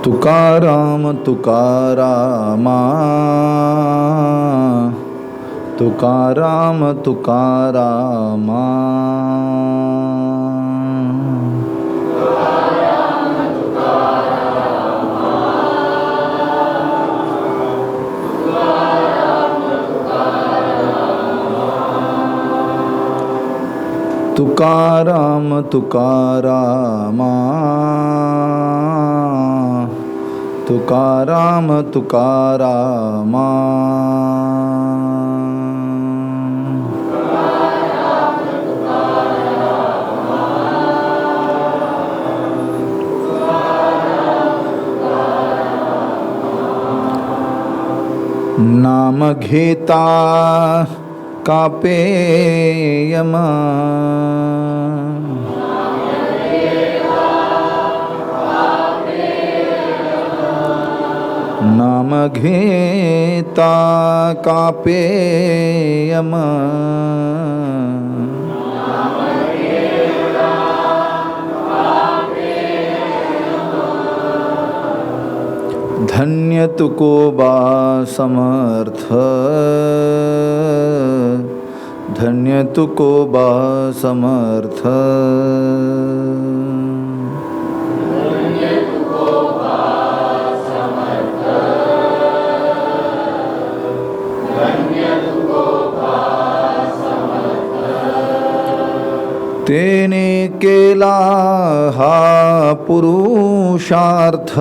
तुकाराम तुकारामा तुकाराम तुकारामा तुकाराम तुकारामा तुकाराम तुकारामा नाम घेता कापे यमा नाम घेता कापे यमा धन्य तुको बा समर्थ धन्य तुको बा समर्थ तेने केला हा पुरुषार्थ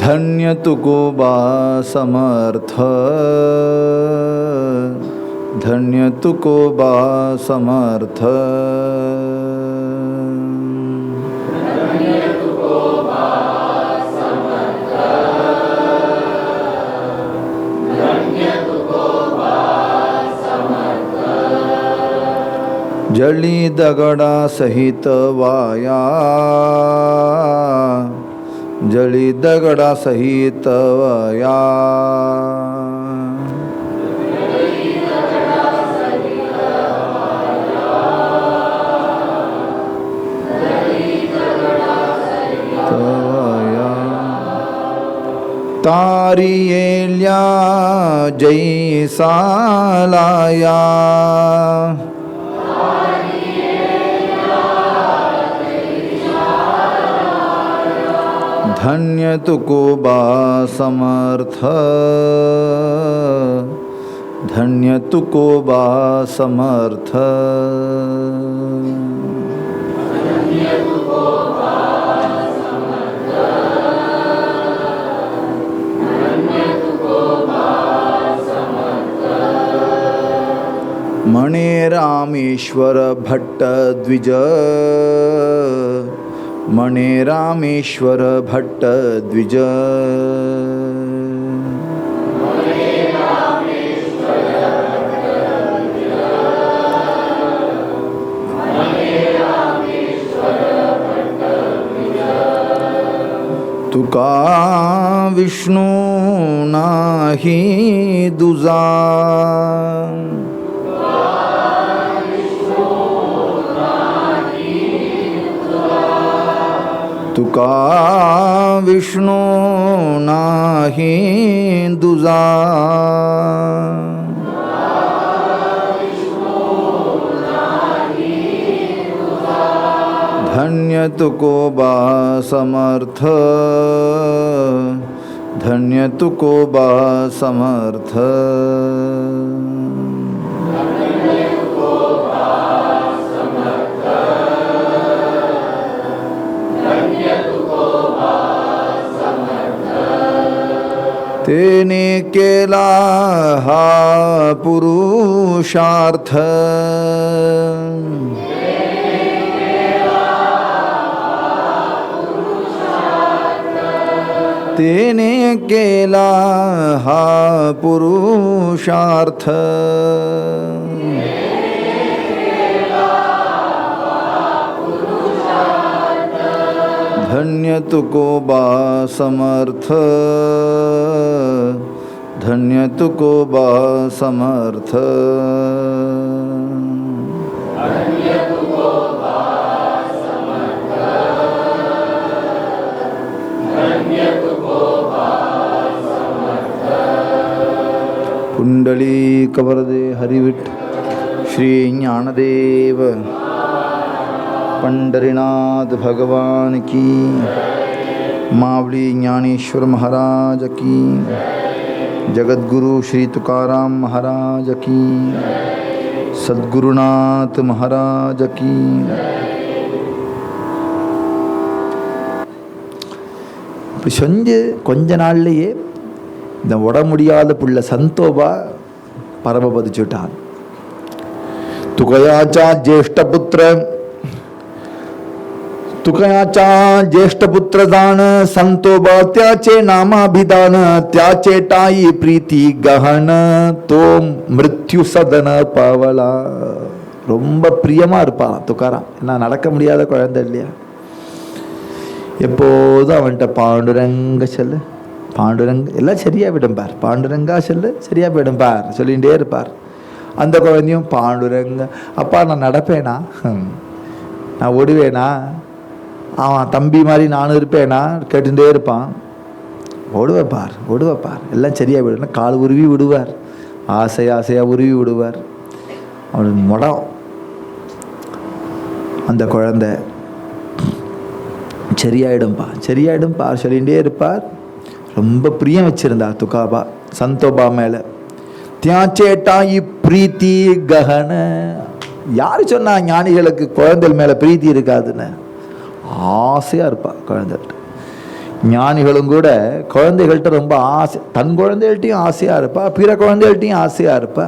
धन्य तुको बा समर्थ धन्य तुको बा समर्थ जली दगडा सहित वाया जली दगडा सहित वाया तारी येल्या जैसा लाया धन्य तुको बा समर्थ धन्य तुको बा समर्थ मणे रामेश्वर भट्ट द्विज मणे रामेश्वर भट्ट द्विज तुका विष्णू नाही दुजा तुका विष्णू नाही दुजा धन्य तुको बा समर्थ धन्य तुको बा समर्थ तेने केला हा पुरुषार्थ तेने केला हा पुरुषार्थ धन्य तुको बा समर्थ धन्य तुको बा समर्थ। कुंडली कवरदे हरिविठ श्री ज्ञानदेव पंडरीनाथ भगवान की, मावली ज्ञानेश्वर महाराज की, जगद्गुरु श्री तुकाराम महाराज की, सद्गुरुनाथ महाराज की। இப்படி செஞ்சு கொஞ்ச நாள்லேயே இந்த உட முடியாத புள்ள சந்தோபா பரமபதிச்சுட்டான். तुकयाचा ज्येष्ठपुत्र, तुकयाचा ज्येष्ठपुत्र दान संतोबा त्याचे नामाभिधान, त्याचे टाई प्रीती गहन, तो मृत्यू सदन पावला. ரொம்ப பிரியமா இருப்பான் துக்காராம். நான் நடக்க முடியாத குழந்தை இல்லையா, எப்போதும் அவன்கிட்ட பாண்டுரங்க செல்லு, பாண்டுரங்க எல்லாம் சரியா போயிடும் பார், பாண்டுரங்கா செல்லு சரியா போயிடும் பார் சொல்லிகிட்டே இருப்பார். அந்த குழந்தையும் பாண்டுரங்க, அப்பா நான் நடப்பேனா, நான் ஓடுவேனா, அவன் தம்பி மாதிரி நானும் இருப்பேனா கேட்டுட்டே இருப்பான். ஓடுவைப்பார் ஓடுவைப்பார் எல்லாம் சரியாக போயிடும். கால் உருவி விடுவார், ஆசையாக உருவி விடுவார். அவனுக்கு முடம். அந்த குழந்தை சரியாயிடும்பா சொல்லிகிட்டே இருப்பார். ரொம்ப பிரியம் வச்சிருந்தார் துக்காபா சந்தோபா மேலே. தியாச்சேட்டாயி பிரீத்தி கஹன. யார் சொன்னா ஞானிகளுக்கு குழந்தைகள் மேலே பிரீத்தி இருக்காதுன்னு? ஆசையாக இருப்பா குழந்தைகிட்ட. ஞானிகளும் கூட குழந்தைகள்கிட்ட ரொம்ப ஆசை, தன் குழந்தைகள்ட்டையும் ஆசையாக இருப்பா, பிற குழந்தைகள்ட்டையும் ஆசையாக இருப்பா.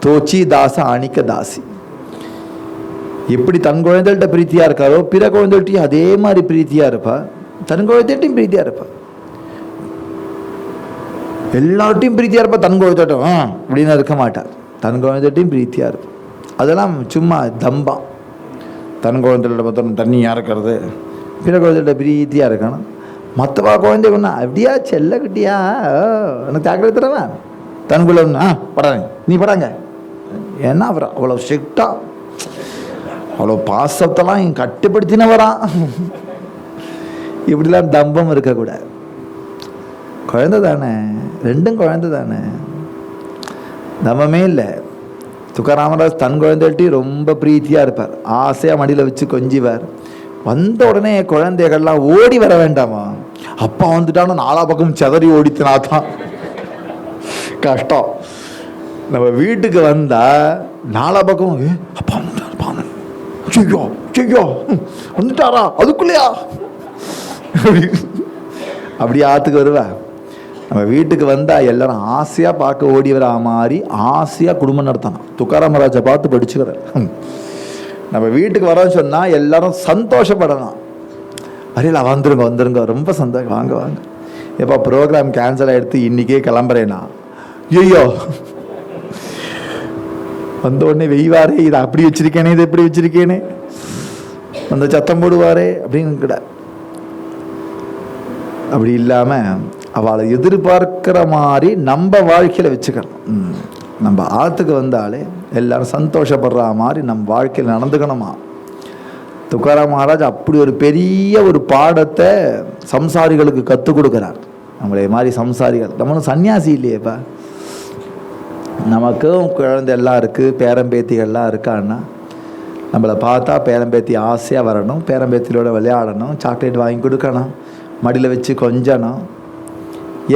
தோச்சி தாச அணிக்க தாசி. எப்படி தன் குழந்தைகள்கிட்ட பிரீத்தியாக இருக்காரோ பிற குழந்தைகள்ட்டையும் அதே மாதிரி பிரீத்தியாக இருப்பா, தன் குழந்தைகிட்டையும் பிரீத்தியாக இருப்பா. எல்லார்ட்டையும் பிரீத்தியாக இருப்பா, தன் குழந்தைட்டும் அப்படின்னு இருக்க மாட்டார். தன் குழந்தைட்டையும் பிரீத்தியாக இருப்பா. அதெல்லாம் சும்மா தம்பா. தன் குழந்தைகளோட மொத்தம் தண்ணியாக இருக்கிறது, பிற குழந்தைகிட்ட பிரீத்தியாக இருக்கணும். மற்றவா குழந்தை ஒன்றா அப்படியா செல்ல கிட்டியா எனக்கு தாக்கல் தரவேன், தன் குழந்தை படாங்க நீ படாங்க. ஏன்னா அவர் அவ்வளோ ஸ்ட்ரிக்டாக, அவ்வளோ பாசத்தெல்லாம் கட்டுப்படுத்தினவரான். இப்படிலாம் தம்பம் இருக்கக்கூடாது. குழந்தை தானே, ரெண்டும் குழந்தை தானே, தம்பமே இல்லை. துக்காராமராஜ் தன் குழந்தைகள்ட்டையும் ரொம்ப பிரீத்தியாக இருப்பார், ஆசையாக மடியில் வச்சு கொஞ்சிவார். வந்த உடனே குழந்தைகள்லாம் ஓடி வர வேண்டாமா, அப்பா வந்துட்டாலும் நாலா பக்கம் செதறி ஓடித்தினாதான் கஷ்டம். நம்ம வீட்டுக்கு வந்தா நாலா பக்கம் அப்பா வந்துட்டாரா அதுக்குள்ளையா அப்படி ஆத்துக்கு வருவா. நம்ம வீட்டுக்கு வந்தால் எல்லாரும் ஆசையாக பார்க்க ஓடி வர மாதிரி ஆசையாக குடும்பம் நடத்தணும். துக்காராமராஜை பார்த்து படிச்சுக்கிறார். நம்ம வீட்டுக்கு வரோன்னு சொன்னால் எல்லாரும் சந்தோஷப்படணும். வரையில வந்துருங்க ரொம்ப சந்தோஷம், வாங்க எப்போ ப்ரோக்ராம் கேன்சல் ஆகிடுத்து இன்றைக்கே கிளம்புறேன்னா, ஐயோ வந்த உடனே வெய்வாரே, இதை அப்படி வச்சிருக்கேனே இதை எப்படி வச்சிருக்கேனே, அந்த சத்தம் போடுவாரே அப்படின்னு கிட. அப்படி இல்லாமல் அவளை எதிர்பார்க்கிற மாதிரி நம்ம வாழ்க்கையில் வச்சுக்கணும். நம்ம ஆற்றுக்கு வந்தாலே எல்லாரும் சந்தோஷப்படுற மாதிரி நம்ம வாழ்க்கையில் நடந்துக்கணுமா. துக்காராம் மகாராஜ் அப்படி ஒரு பெரிய ஒரு பாடத்தை சம்சாரிகளுக்கு கற்றுக் கொடுக்குறார். நம்மளே மாதிரி சம்சாரிகள், நம்மளும் சன்னியாசி இல்லையேப்பா, நமக்கும் குழந்தை எல்லாம் இருக்குது, பேரம்பேத்திகள்லாம் இருக்கான்னா நம்மளை பார்த்தா பேரம்பேத்தி ஆசையாக வரணும், பேரம்பேத்தியோட விளையாடணும், சாக்லேட் வாங்கி கொடுக்கணும், மடியில் வச்சு கொஞ்சணும்.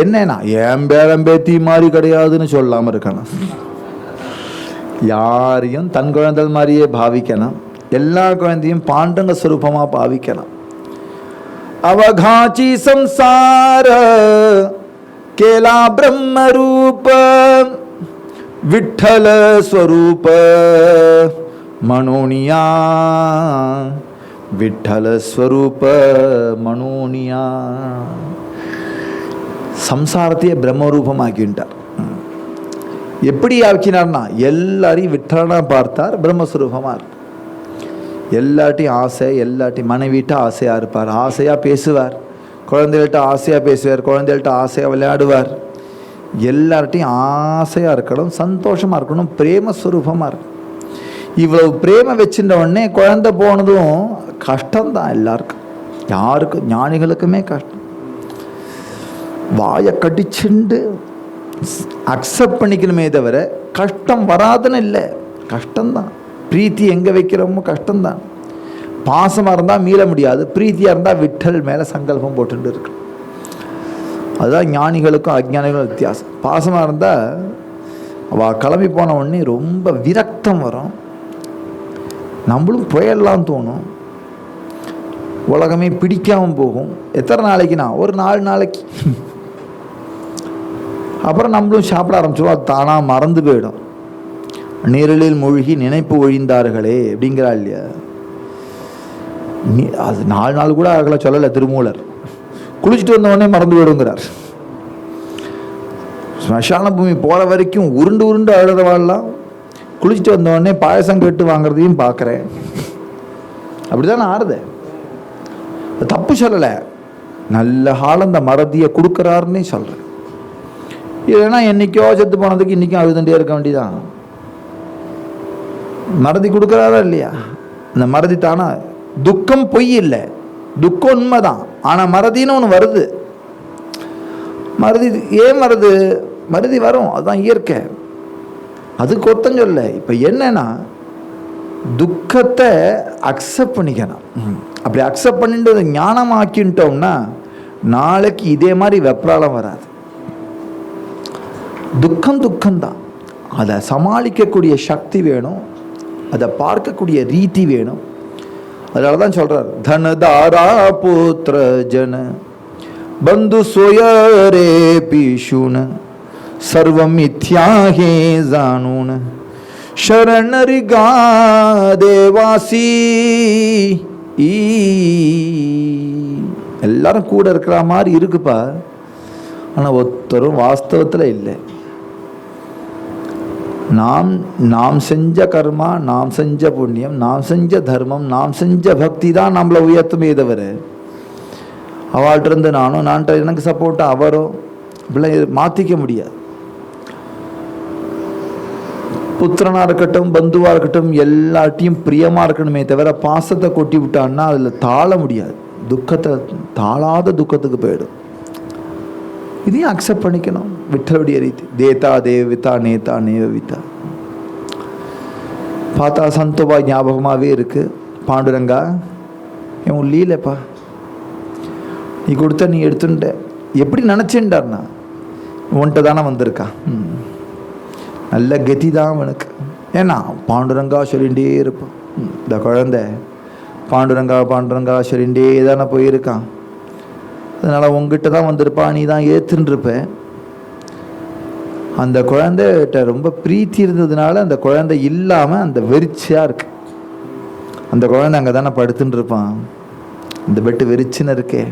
என்னன்னா என் பேரம்பேத்தி மாதிரி கிடையாதுன்னு சொல்லாமல் இருக்கணும். யாரையும் தன் குழந்தை மாதிரியே பாவிக்கணும், எல்லா குழந்தையும் பாண்டங்க ஸ்வரூபமாக பாவிக்கணும். அவகாச்சி சம்சார கேலா பிரம்ம ரூப விட்டல ஸ்வரூப மனோனியா, விட்டல ஸ்வரூப மனோனியா. சம்சாரத்தையே பிரம்மரூபமாக்கிட்டார். எப்படி ஆக்கினார்னா எல்லாரையும் விட்டலனா பார்த்தார், பிரம்மஸ்வரூபமாக இருக்கு. எல்லாட்டையும் ஆசை, எல்லாட்டையும் மனைவிட்ட ஆசையாக இருப்பார், ஆசையாக பேசுவார், குழந்தைகள்கிட்ட ஆசையாக பேசுவார், குழந்தைகள்கிட்ட ஆசையாக விளையாடுவார். எல்லார்ட்டையும் ஆசையாக இருக்கணும், சந்தோஷமாக இருக்கணும், பிரேமஸ்வரூபமாக இருக்கணும். இவ்வளவு பிரேம வச்சுட்ட உடனே குழந்தை போனதும் கஷ்டம்தான் எல்லாருக்கும், யாருக்கும் ஞானிகளுக்குமே கஷ்டம். வாயை கடிச்சுண்டு அக்செப்ட் பண்ணிக்கணுமே தவிர கஷ்டம் வராதுன்னு இல்லை, கஷ்டம்தான். பிரீத்தி எங்கே வைக்கிறோமோ கஷ்டம்தான். பாசமாக இருந்தால் மீள முடியாது, பிரீத்தியாக இருந்தால் விட்டல் மேலே சங்கல்பம் போட்டுட்டு இருக்கு. அதுதான் ஞானிகளுக்கும் அஜ்ஞானிகளுக்கும் வித்தியாசம். பாசமாக இருந்தால் அவள் கிளம்பி போன உடனே ரொம்ப விரக்தம் வரும், நம்மளும் போயிடலாம் தோணும், உலகமே பிடிக்காமல் போகும். எத்தனை நாளைக்குண்ணா? ஒரு 4 நாளைக்கு. அப்புறம் நம்மளும் சாப்பிட ஆரம்பிச்சிடும், அது தானாக மறந்து போயிடும். நீரிழில் மூழ்கி நினைப்பு ஒழிந்தார்களே அப்படிங்கிறா இல்லையா? அது 4 நாள் கூட ஆகலை சொல்லலை திருமூலர். குளிச்சுட்டு வந்தவொடனே மறந்து போயிடுங்கிறார். ஸ்மசான பூமி போகிற வரைக்கும் உருண்டு உருண்டு அழுறவாள்லாம் குளிச்சுட்டு வந்தவொடனே பாயசம் கேட்டு வாங்குறதையும் பார்க்குறேன். அப்படிதான் ஆறுது. தப்பு சொல்லலை, நல்ல ஆள் அந்த மறதியை கொடுக்குறாருன்னே சொல்கிறேன். இல்லைன்னா என்னைக்கோ செத்து போனதுக்கு இன்றைக்கும் அழுதுண்டே இருக்க வேண்டியதான். மறதி கொடுக்குறாரா இல்லையா? அந்த மறதி தானா? துக்கம் பொய் இல்லை, துக்கம் உண்மைதான். ஆனால் மறதின்னு ஒன்று வருது. மறதி ஏன் வருது? மறதி வரும், அதுதான் இயற்கை, அதுக்கு ஒருத்தம் சொல்ல. இப்போ என்னன்னா துக்கத்தை அக்செப்ட் பண்ணிக்கணும். அப்படி அக்செப்ட் பண்ணிட்டு அதை ஞானமாக்கிட்டோம்னா நாளைக்கு இதே மாதிரி வெப்ராலம் வராது. துக்கம் துக்கம்தான், அதை சமாளிக்கக்கூடிய சக்தி வேணும், அதை பார்க்கக்கூடிய ரீதி வேணும். அதனால தான் சொல்றார், தனதாரா புத்திர ஜன பந்து சோயரே பீஷுன சர்வம் மித்யாஹே ஜானூன சரணரிகா தேவாசி. எல்லாரும் கூட இருக்கிற மாதிரி இருக்குப்பா, ஆனால் ஒருத்தரும் வாஸ்தவத்தில் இல்லை. நாம் செஞ்ச கர்மா, நாம் செஞ்ச புண்ணியம், நாம் செஞ்ச தர்மம், நாம் செஞ்ச பக்தி தான் நம்மளை உயர்த்துமே தவிர அவள்கிட்ட இருந்து நானும் எனக்கு சப்போர்ட்டாக அவரோ இப்படிலாம் மாற்றிக்க முடியாது. புத்திரனாக இருக்கட்டும், பந்துவாக இருக்கட்டும், எல்லாட்டையும் பிரியமாக இருக்கணுமே தவிர பாசத்தை கொட்டி விட்டான்னா அதில் தாழ முடியாது. துக்கத்தை தாழாத துக்கத்துக்கு போயிடும். இதையும் அக்செப்ட் பண்ணிக்கணும். விட்டலுடைய ரீதி தேதா தேவிதா நேதா நேவிதா. பார்த்தா சந்தோபா ஞாபகமாகவே இருக்கு. பாண்டுரங்கா என் லீலப்பா, நீ கொடுத்த நீ எடுத்துட்ட, எப்படி நினச்சேன்டார்னா உன்கிட்ட தானே வந்திருக்கா, நல்ல கதி தான் அவனுக்கு. ஏன்னா பாண்டுரங்கா சொல்லிகிட்டே இருப்பான். இந்த குழந்தை பாண்டுரங்கா பாண்டுரங்கா சொல்லிகிட்டே தானே போயிருக்கான். அதனால் உங்ககிட்ட தான் வந்திருப்பா, நீ தான் ஏற்றுன்ருப்ப. அந்த குழந்தைகிட்ட ரொம்ப பிரீத்தி இருந்ததுனால அந்த குழந்தை இல்லாமல் அந்த வெறிச்சியாக இருக்கு. அந்த குழந்தை அங்கே தானே படுத்துன்னு இருப்பான், அந்த பெட்டு வெறிச்சின்னு இருக்கே.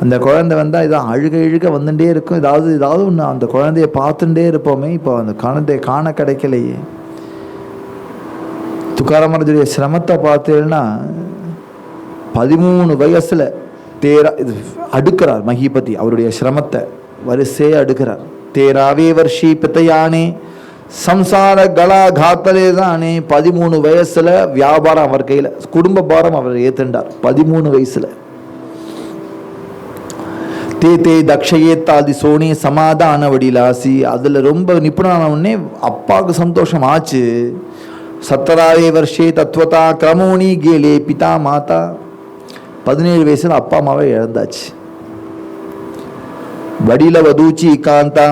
அந்த குழந்தை வந்தால் இதான் அழுக இழுக வந்துட்டே இருக்கும். ஏதாவது ஒன்று அந்த குழந்தைய பார்த்துட்டே இருப்போமே. இப்போ அந்த குழந்தைய காண கிடைக்கலையே. துக்காராமருடைய சிரமத்தை பார்த்தேன்னா 13 வயசில் இது அடுக்கிறார் மகிபதி. அவருடைய சிரமத்தை வரிசையே அடுக்கிறார். 13வே வருஷி பித்தையானே சம்சார கலா காத்தலே தானே. 13 வயசுல வியாபாரம் அவர் கையில், குடும்ப பாரம் அவர் ஏத்துண்டார் 13 வயசுல. தே தக்ஷயேத்தாதி சோனி சமாதான வடிலாசி. அதில் ரொம்ப நிபுணான உடனே அப்பாவுக்கு சந்தோஷம் ஆச்சு. 17வே வருஷே தத்துவதா கிரமோணி கேலே பிதா மாதா. 17 வயசுல அப்பா அம்மாவை இழந்தாச்சு. வடில வதூச்சி காந்தா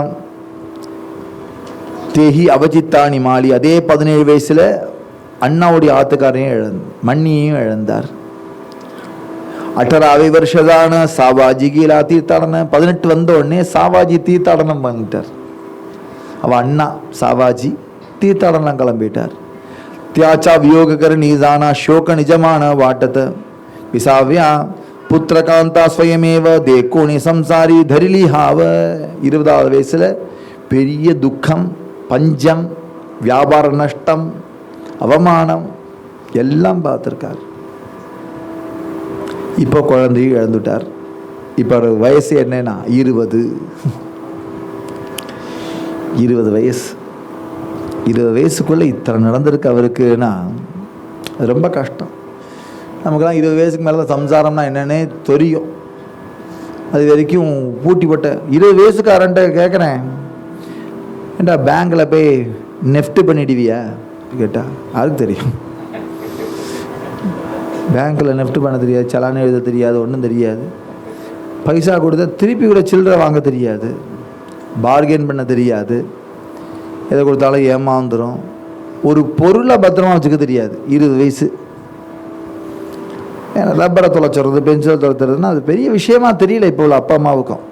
தேஹி அவஜித்தானி மாலி. அதே 17 வயசுல அண்ணாவுடைய ஆத்துக்காரையும் மண்ணியையும் இழந்தார். 18வே வருஷதான சாவாஜி கீழா தீர்த்தாடனம். 18 வந்த உடனே சாவாஜி தீர்த்தாடனம் பண்ணிட்டார். அவ அண்ணா சாவாஜி தீர்த்தாடனம் கிளம்பிட்டார். தியாச்சா வியோகரணி ஜானா சோக நிஜமான வாட்டத்தை விசாவியா புத்திரகாந்தா ஸ்வயமேவ தேக்கோணி சம்சாரி தரிலி ஹாவ. 20வது வயசுல பெரிய துக்கம், பஞ்சம், வியாபார நஷ்டம், அவமானம் எல்லாம் பார்த்துருக்கார். இப்போ குழந்தையும் இழந்துட்டார். இப்போ வயசு என்னன்னா 20. 20 வயசு 20 வயசுக்குள்ளே இத்தனை நடந்திருக்கு அவருக்குன்னா ரொம்ப கஷ்டம். நமக்குலாம் 20 வயசுக்கு மேலே தான் சம்சாரம்னா என்னன்னே தெரியும். அது வரைக்கும் பூட்டி போட்ட 20 வயசுக்காரன்ட்ட கேட்குறேன், ஏண்டா பேங்கில் போய் நெஃப்ட் பண்ணிடுவியா கேட்டால் அதுக்கு தெரியும். பேங்க்கில் நெஃப்ட் பண்ண தெரியாது, சலான் எழுத தெரியாது, ஒன்றும் தெரியாது. பைசா கொடுத்தா திருப்பி கூட சில்லறை வாங்க தெரியாது, பார்கெயின் பண்ண தெரியாது, எதை கொடுத்தாலும் ஏமாந்துடும், ஒரு பொருளை பத்திரமா வச்சுக்க தெரியாது. 20 வயசு. ஏன்னா ரப்பரை தொலைச்சுறது, பென்சிலை தொலைச்சுறதுன்னா அது பெரிய விஷயமா தெரியல இப்போ உள்ள அப்பா அம்மாவுக்கும்.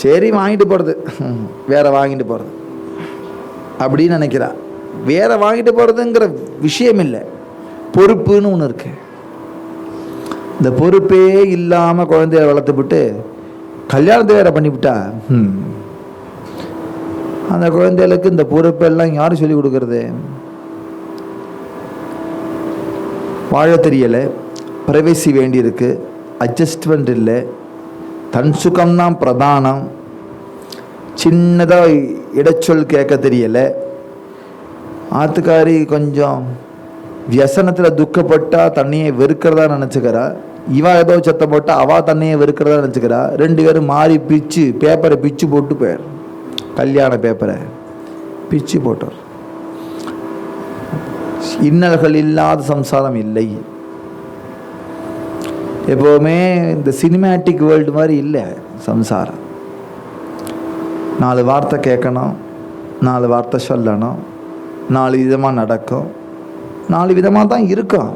சரி வாங்கிட்டு போகிறது, வேற வாங்கிட்டு போகிறது அப்படின்னு நினைக்கிறா. வேற வாங்கிட்டு போகிறதுங்கிற விஷயம் இல்லை, பொறுப்புன்னு ஒன்று இருக்கு. இந்த பொறுப்பே இல்லாமல் குழந்தைய வளர்த்துவிட்டு கல்யாணத்தை வேற பண்ணிவிட்டா அந்த குழந்தைகளுக்கு இந்த பொறுப்பெல்லாம் யாரும் சொல்லி கொடுக்கறது? வாழ தெரியலை, பிரைவசி வேண்டியிருக்கு, அட்ஜஸ்ட்மெண்ட் இல்லை, தன் சுகம்தான் பிரதானம், சின்னதாக இடைச்சொல் கேட்க தெரியலை, ஆத்துக்காரி கொஞ்சம் வியசனத்தில் துக்கப்பட்டா தண்ணியை வெறுக்கிறதா நினச்சிக்கிறா, இவன் ஏதோ சத்தம் போட்டா அவள் தண்ணியை வெறுக்கிறதா நினச்சிக்கிறா. 2 பேரும் மாறி பிச்சு பேப்பரை பிச்சு போட்டு போயிடும். கல்யாண பேப்பரை பிச்சு போட்டார். இன்னல்கள் இல்லாத சம்சாரம் இல்லை. எப்போவுமே இந்த சினிமேட்டிக் வேர்ல்டு மாதிரி இல்லை சம்சாரம். 4 வார்த்தை கேட்கணும், 4 வார்த்தை சொல்லணும், 4 விதமாக நடக்கும், 4 விதமாக தான் இருக்கும்.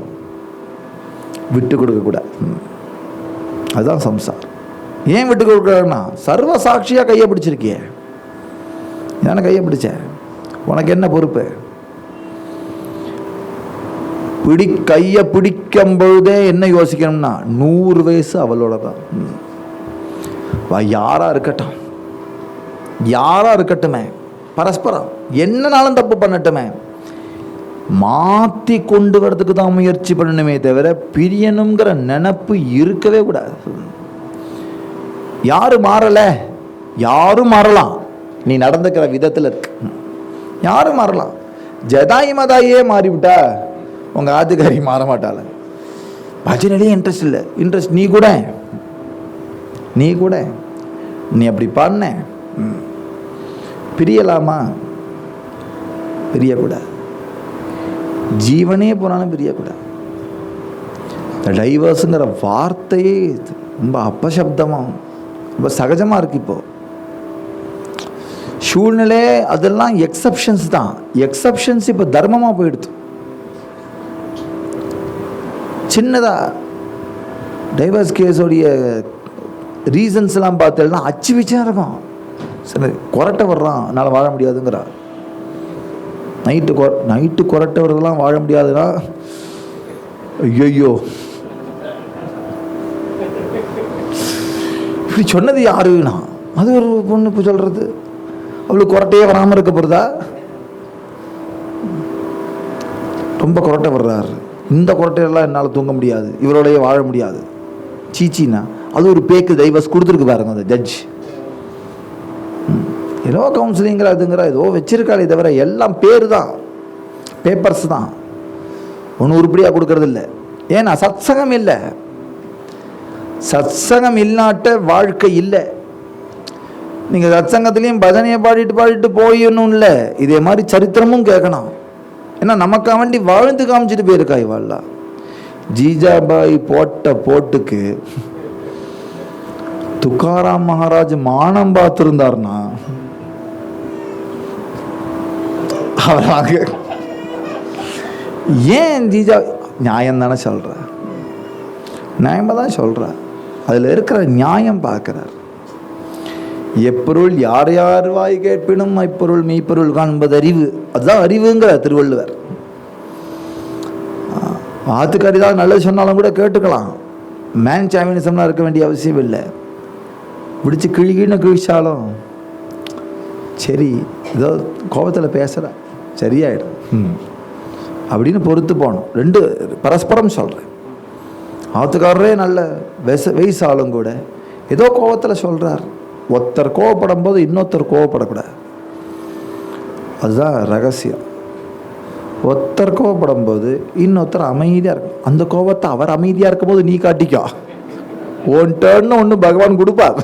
விட்டு கொடுக்கக்கூடாது. அதுதான் சம்சாரம். ஏன் விட்டு கொடுக்கறன்னா, சர்வ சாட்சியாக கையை பிடிச்சிருக்கிய, தானே கையை பிடிச்ச, உனக்கு என்ன பொறுப்பு? கையை பிடிக்கும் பொழுதே என்ன யோசிக்கணும்னா 100 வயசு அவளோட தான். யாரா இருக்கட்டும், யாரா இருக்கட்டுமே, பரஸ்பரம் என்னனாலும் தப்பு பண்ணட்டுமே, மாற்றி கொண்டு வரதுக்கு தான் முயற்சி பண்ணணுமே தவிர பிரியணுங்கிற நினப்பு இருக்கவே கூடாது. யாரு மாறல? யாரும் மாறலாம், நீ நடந்துக்கிற விதத்தில் இருக்கு. யாரும் மாறலாம். ஜதாயி மதாயே மாறிவிட்டா உங்க ஆத்துக்காரி மாற மாட்டாள. பஜனையிலே இன்ட்ரெஸ்ட் இல்லை, இன்ட்ரெஸ்ட் நீ கூட நீ அப்படி பண்ண பிரியலாமா? பிரியக்கூடாது. ஜீவனே போனாலும் பிரியக்கூடாது. இந்த டைவர்ஸுங்கிற வார்த்தையே ரொம்ப அபசப்தமாக ரொம்ப சகஜமாக இருக்கு. இப்போ சூழ்நிலை அதெல்லாம் எக்ஸப்ஷன்ஸ் தான். எக்ஸப்ஷன்ஸ் இப்போ தர்மமாக போயிடுது. சின்னதாக டைவர்ஸ் கேஸோடைய ரீசன்ஸ்லாம் பார்த்தேன்னா அச்சு வச்சா இருக்கும். சரி கொரட்டை வர்றான், என்னால் வாழ முடியாதுங்கிறா. நைட்டு கொரட்டை வர்றதெல்லாம் வாழ முடியாதுன்னா ஐயோ இப்படி சொன்னது யாருன்னா அது ஒரு பொண்ணு இப்போ சொல்கிறது. அவளுக்கு கொரட்டையே வராமல் இருக்க போகிறதா? ரொம்ப கொரட்டை வர்றாரு, இந்த கொரட்டையெல்லாம் என்னால் தூங்க முடியாது, இவரோடையே வாழ முடியாது, சீச்சின்னா அது ஒரு பேக்கு டைவர்ஸ் கொடுத்துருக்கு பாருங்க அந்த ஜட்ஜ். ஏதோ கவுன்சிலிங்கிற அதுங்கிற ஏதோ வச்சிருக்காளே தவிர எல்லாம் பேர் தான், பேப்பர்ஸ் தான், ஒன்றும் உருப்படியாக கொடுக்கறது இல்லை. ஏன்னா சத்சங்கம் இல்லை. சத்சங்கம் இல்லாட்ட வாழ்க்கை இல்லை. நீங்கள் சத்சங்கத்துலேயும் பஜனையை பாடிட்டு போயிடணும் இல்லை, இதே மாதிரி சரித்திரமும் கேட்கணும். ஏன்னா நமக்கு வேண்டி வாழ்ந்து காமிச்சிட்டு போயிருக்கா இவாள்லாம். ஜீஜாபாய் போட்ட போட்டுக்கு துக்காராம் மகாராஜ் மானம் பார்த்துருந்தார்னா அவராக ஏன் ஜீஜா நியாயம் தானே சொல்ற, நியாயமாக தான் சொல்ற, அதில் இருக்கிற நியாயம் பார்க்கிறார். எப்பொருள் யார் யார் வாய் கேட்பினும் ஐப்பொருள் மெய்ப்பொருள் காண்பது அறிவு, அதுதான் அறிவுங்கிற திருவள்ளுவர். ஆத்துக்காரி தான் நல்லது சொன்னாலும் கூட கேட்டுக்கலாம். மேன் சாமினிசம்லாம் இருக்க வேண்டிய அவசியம் இல்லை. பிடிச்சி கிழிச்சாலும் சரி ஏதோ கோபத்தில் பேசுகிற சரியாயிடும் அப்படின்னு பொறுத்து போகணும். 2 பரஸ்பரம் சொல்கிறேன். ஆத்துக்காரரே நல்ல வயசாலும் கூட ஏதோ கோபத்தில் சொல்கிறார். ஒருத்தர் கோவப்படும் போது இன்னொருத்தர் கோவப்படக்கூடாது. அதுதான் ரகசியம். ஒருத்தர் கோவப்படும் போது இன்னொருத்தர் அமைதியாக இருக்கும். அந்த கோபத்தை அவர் அமைதியாக இருக்கும் போது நீ காட்டிக்கோ, ஒன் டர்ன்னு ஒன்று பகவான் கொடுப்பார்,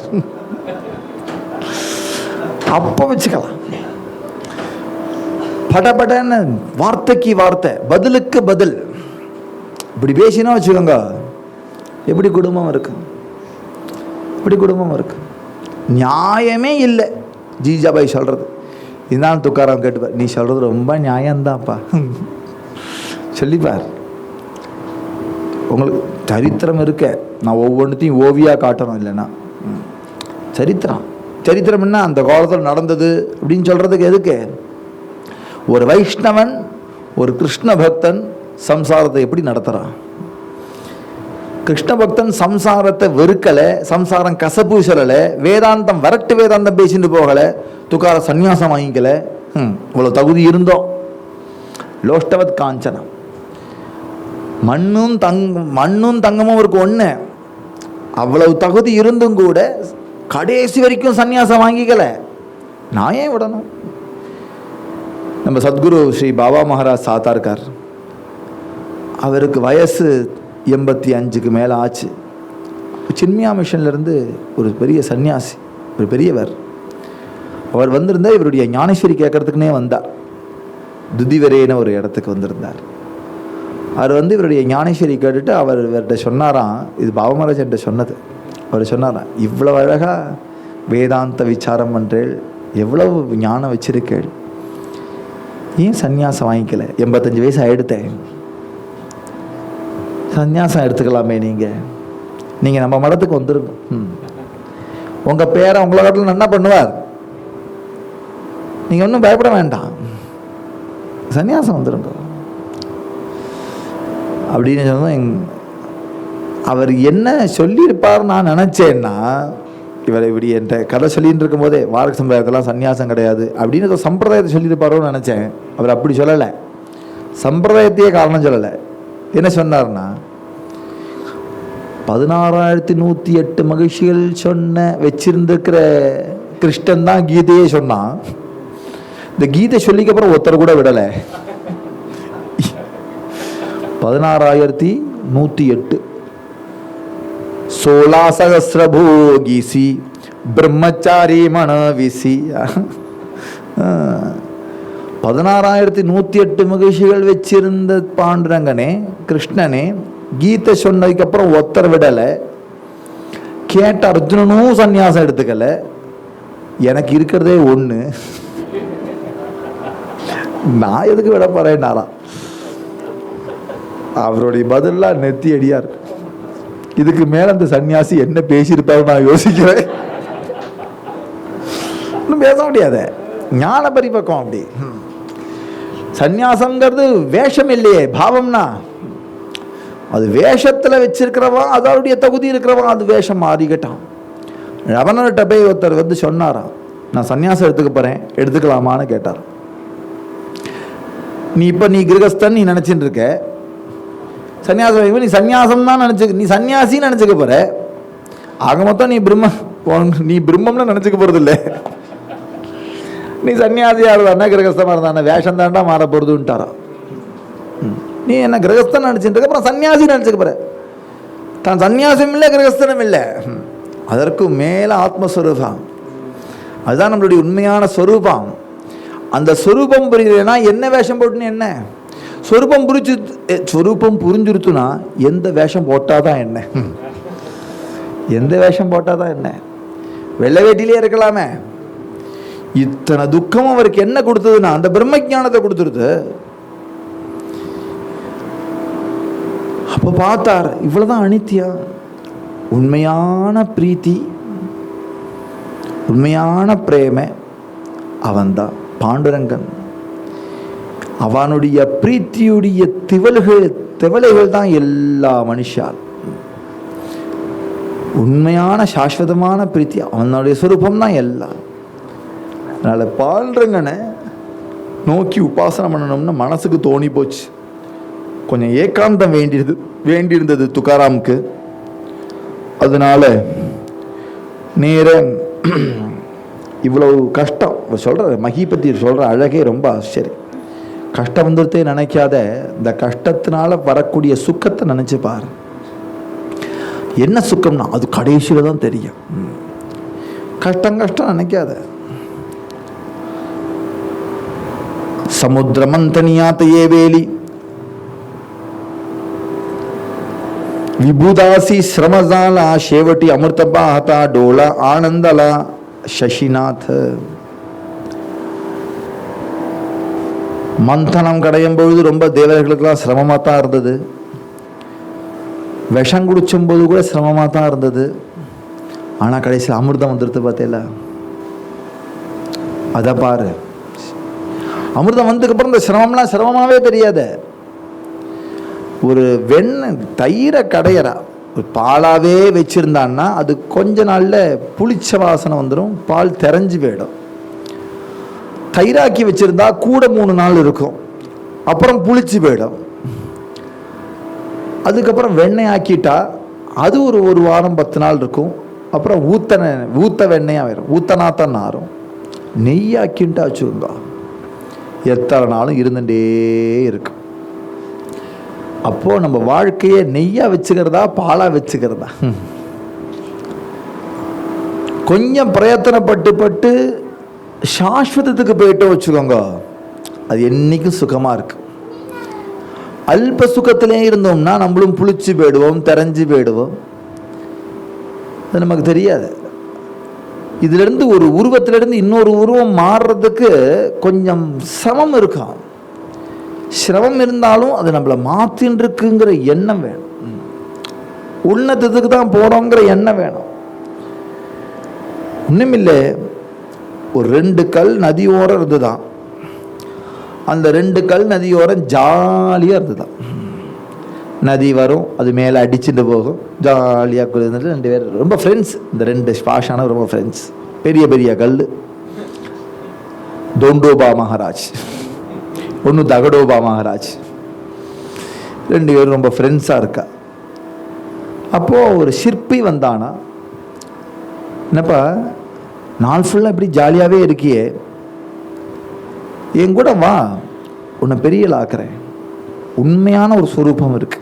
அப்போ வச்சுக்கலாம். படபடன்னு வார்த்தைக்கு வார்த்தை, பதிலுக்கு பதில் இப்படி பேசினா வச்சுக்கோங்க, எப்படி குடும்பம் இருக்கு, எப்படி குடும்பம் இருக்கு. நியாயமே இல்லை ஜீஜாபாய் சொல்றது. இதுதான் துக்காராம் கேட்டுப்பார், நீ சொல்றது ரொம்ப நியாயம்தான்ப்பா சொல்லிப்பார். உங்களுக்கு சரித்திரம் இருக்க, நான் ஒவ்வொன்றுத்தையும் ஓவியா காட்டணும் இல்லைன்னா. சரித்திரம் சரித்திரம்னா அந்த காலத்தில் நடந்தது அப்படின்னு சொல்றதுக்கு எதுக்கு? ஒரு வைஷ்ணவன் ஒரு கிருஷ்ண பக்தன் சம்சாரத்தை எப்படி நடத்துறான்? கிருஷ்ண பக்தன் சம்சாரத்தை வெறுக்கலை, சம்சாரம் கசப்பு சொல்லலை, வேதாந்தம் வரட்டு வேதாந்தம் பேசிட்டு போகலை, துக்கார சந்நியாசம் வாங்கிக்கலை. இவ்வளோ தகுதி இருந்தோம். லோஷ்டவத் காஞ்சனம், மண்ணும் தங்கமும் இருக்கு ஒன்று. அவ்வளவு தகுதி இருந்தும் கூட கடைசி வரைக்கும் சந்நியாசம் வாங்கிக்கலை. நான் ஏன் விடணும்? நம்ம சத்குரு ஸ்ரீ பாபா மகாராஜ் சாத்தார்கார், அவருக்கு வயசு 85க்கு மேலே ஆச்சு. சின்மியா மிஷன்லேருந்து ஒரு பெரிய சன்னியாசி, ஒரு பெரியவர். அவர் வந்திருந்தால் இவருடைய ஞானேஸ்வரி கேட்கறதுக்குனே வந்தார். துதிவரேன்னு ஒரு இடத்துக்கு வந்திருந்தார். அவர் வந்து இவருடைய ஞானேஸ்வரி கேட்டுட்டு அவர் இவர்கிட்ட சொன்னாராம், இது பாபா மகாராஜ் என்கிட்ட சொன்னது. அவர் சொன்னாராம், இவ்வளவு அழகாக வேதாந்த விசாரம் பண்ணுறேள், எவ்வளவு ஞானம் வச்சிருக்கேள், ஏன் சந்நியாசம் வாங்கிக்கல? 85 வயசு ஆகிடுத்தேன், சந்நியாசம் எடுத்துக்கலாமே. நீங்கள் நம்ம மடத்துக்கு வந்துருங்க, உங்கள் பேரை உங்களை காட்டில் என்ன பண்ணுவார், நீங்கள் ஒன்றும் பயப்பட வேண்டாம், சந்நியாசம் வந்துருங்க அப்படின்னு சொன்னதும் அவர் என்ன சொல்லியிருப்பார் நான் நினச்சேன்னா, இவர் இப்படி என்கிட்ட கதை சொல்லிட்டு இருக்கும் போதே வாரக சம்பிரதாயத்தெல்லாம் சன்னியாசம் கிடையாது அப்படின்னு சம்பிரதாயத்தை சொல்லியிருப்பாரோன்னு நினச்சேன். அவர் அப்படி சொல்லலை, சம்பிரதாயத்தையே காரணம் சொல்லலை. என்ன சொன்னார்னா, 16,108 மகிழ்ச்சிகள் சொன்ன வச்சிருந்துருக்கிற கிருஷ்ணன் தான் கீதையே சொன்னான். இந்த கீதை சொல்லிக்கப்புறம் ஒருத்தர் கூட விடலை. 16,108 16 சகஸ்ரபோகிசி பிரம்மச்சாரி மனவிசி. 16,108 மகிழ்ச்சிகள் வச்சிருந்த பாண்டுரங்கனே, கிருஷ்ணனே, கீதை சொன்னதுக்கு அப்புறம் ஒத்தர் விடலை. கேட்ட அர்ஜுனனும் சந்நியாசம் எடுத்துக்கல. எனக்கு இருக்கிறதே ஒன்று, நான் எதுக்கு விட போறேன்னாரா. அவருடைய பதிலாம் நெத்தி அடியா இருக்கு. இதுக்கு மேல அந்த சன்னியாசி என்ன பேசியிருப்பாரு நான் யோசிக்கிறேன். இன்னும் பேச முடியாத ஞான பரிபக்கம். அப்படி சந்நியாசம்ங்கிறது வேஷம் இல்லையே, பாவம்னா. அது வேஷத்துல வச்சிருக்கிறவன், அதோடைய தகுதி இருக்கிறவன் அது வேஷம் மாறிக்கிட்டான். ரவணர்கிட்ட போய் ஒருத்தர் வந்து சொன்னாராம், நான் சன்னியாசம் எடுத்துக்க போறேன், எடுத்துக்கலாமான்னு கேட்டார். நீ கிரகஸ்தன் நீ நினைச்சிட்டு இருக்க, சன்னியாசம் நீ சன்னியாசம் தான் நினைச்சு, நீ சன்னியாசின்னு நினைச்சுக்க போற. ஆக மொத்தம் நீ பிரம்மம்னு நினைச்சுக்க போறது இல்லை. நீ சன்னியாசியா இருந்தா கிரகஸ்தமா இருந்தா வேஷம் தாண்டா மாற போறதுன்ட்டாரா. நீ என்ன கிரகஸ்தன் நினைச்சுட்டு இருக்க, அப்புறம் சன்னியாசி நினைச்சுக்க போற. தான் சன்னியாசம் இல்லை, கிரகஸ்தனம் இல்லை, அதற்கு மேல ஆத்மஸ்வரூபம். அதுதான் நம்மளுடைய உண்மையான ஸ்வரூபம். அந்த ஸ்வரூபம் புரியலன்னா என்ன வேஷம் போட்டுன்னு என்ன? ஸ்வரூபம் புரிஞ்சுருத்துனா எந்த வேஷம் போட்டாதான் என்ன? எந்த வேஷம் போட்டாதான் என்ன? வெள்ளை வேட்டிலே இருக்கலாமே. இத்தனை துக்கம் அவருக்கு என்ன கொடுத்ததுன்னா அந்த பிரம்ம ஞானத்தை கொடுத்துருது. அப்ப பார்த்தார், இவ்வளவுதான் அனித்தியம். உண்மையான பிரீத்தி, உண்மையான பிரேம அவன்தான் பாண்டுரங்கன். அவனுடைய பிரீத்தியுடைய திவலைகள் தான் எல்லா மனுஷால். உண்மையான சாஸ்வதமான பிரீத்தி அவனுடைய சொரூபம் தான் எல்லாம். அதனால பாண்டுரங்கனை நோக்கி உபாசனை பண்ணணும்னு மனசுக்கு தோணி போச்சு. கொஞ்சம் ஏகாந்தம் வேண்டியிருந்தது துக்காராமுக்கு. அதனால நேர இவ்வளவு கஷ்டம் சொல்கிற மகிபதி சொல்கிற அழகே ரொம்ப ஆச்சரியம். கஷ்டம் வந்துட்டே நினைக்காத, இந்த கஷ்டத்தினால வரக்கூடிய சுக்கத்தை நினைச்சு பாரு. என்ன சுக்கம்னா அது கடைசியில் தான் தெரியும். கஷ்டம் கஷ்டம் நினைக்காத. சமுத்திரமந்தனியாத்தையே வேலி विभुदासी श्रमजाला शेवटी अमृतपा हता डोला आनंदला शशिनाथ. மந்தனம் கடையும் பொழுது ரொம்ப தேவர்களுக்கெல்லாம் சிரமமாக தான் இருந்தது. விஷம் குடிச்சும் போது கூட சிரமமாக தான் இருந்தது. ஆனால் கடைசியில் அமிர்தம் வந்துடுது பார்த்தேல. அதை பாரு, அமிர்தம் வந்ததுக்கப்புறம் இந்த சிரமம்லாம் சிரமமாகவே தெரியாது. ஒரு தயிரை கடையறா ஒரு பாலாவே வச்சிருந்தான்னா அது கொஞ்ச நாள்ல புளிச்ச வாசனை வந்துடும், பால் தெரிஞ்சு போயிடும். தயிராக்கி வச்சிருந்தா கூட 3 நாள் இருக்கும், அப்புறம் புளிச்சு போயிடும். அதுக்கப்புறம் வெண்ணெய் ஆக்கிட்டா அது ஒரு வாரம் 10 நாள் இருக்கும், அப்புறம் ஊத்த வெண்ணெயா வரும், ஊத்தனாத்தான் நாரும். நெய்யாக்கின்ட்டா வச்சுருந்தா எத்தனை நாளும் இருந்துட்டே இருக்கும். அப்போ நம்ம வாழ்க்கையை நெய்யா வச்சுக்கிறதா பாலா வச்சுக்கிறதா? கொஞ்சம் பிரயத்தனப்பட்டு சாஸ்வதத்துக்கு போயிட்டோ வச்சுக்கோங்க, அது என்னைக்கும் சுகமா இருக்கு. அல்ப சுகத்திலே இருந்தோம்னா நம்மளும் புளிச்சு போயிடுவோம், தெரிஞ்சு போயிடுவோம். அது நமக்கு தெரியாது. இதுல இருந்து ஒரு உருவத்திலிருந்து இன்னொரு உருவம் மாறுறதுக்கு கொஞ்சம் சிரமம் இருக்கும். சிரமம் இருந்தாலும் அது நம்மளை மாத்தின்னு இருக்குங்கிற எண்ணம் வேணும். உன்னதத்துக்கு தான் போறோங்கிற எண்ணம் வேணும். ஒண்ணுமில்லை, ஒரு 2 கல் நதியோரம் இருந்துதான். அந்த 2 கல் நதியோரம் ஜாலியா இருந்துதான். நதி வரும், அது மேலே அடிச்சுட்டு போகும், ஜாலியாக குளிர்ந்துட்டு 2 பேர் ரொம்ப ஃப்ரெண்ட்ஸ். இந்த 2 ஸ்பாஷான ரொம்ப ஃப்ரெண்ட்ஸ். பெரிய பெரிய கல். தோண்டோபா மகாராஜ், ஒன்று தகடோபா மகாராஜ், 2 பேரும் ரொம்ப ஃப்ரெண்ட்ஸாக இருக்கா. அப்போது ஒரு சிற்பி வந்தானா, என்னப்பா நாள் ஃபுல்லாக இப்படி ஜாலியாகவே இருக்கியே, என் கூட வா, உன்னை பெரிய ஆக்குறேன். உண்மையான ஒரு ஸ்வரூபம் இருக்கு,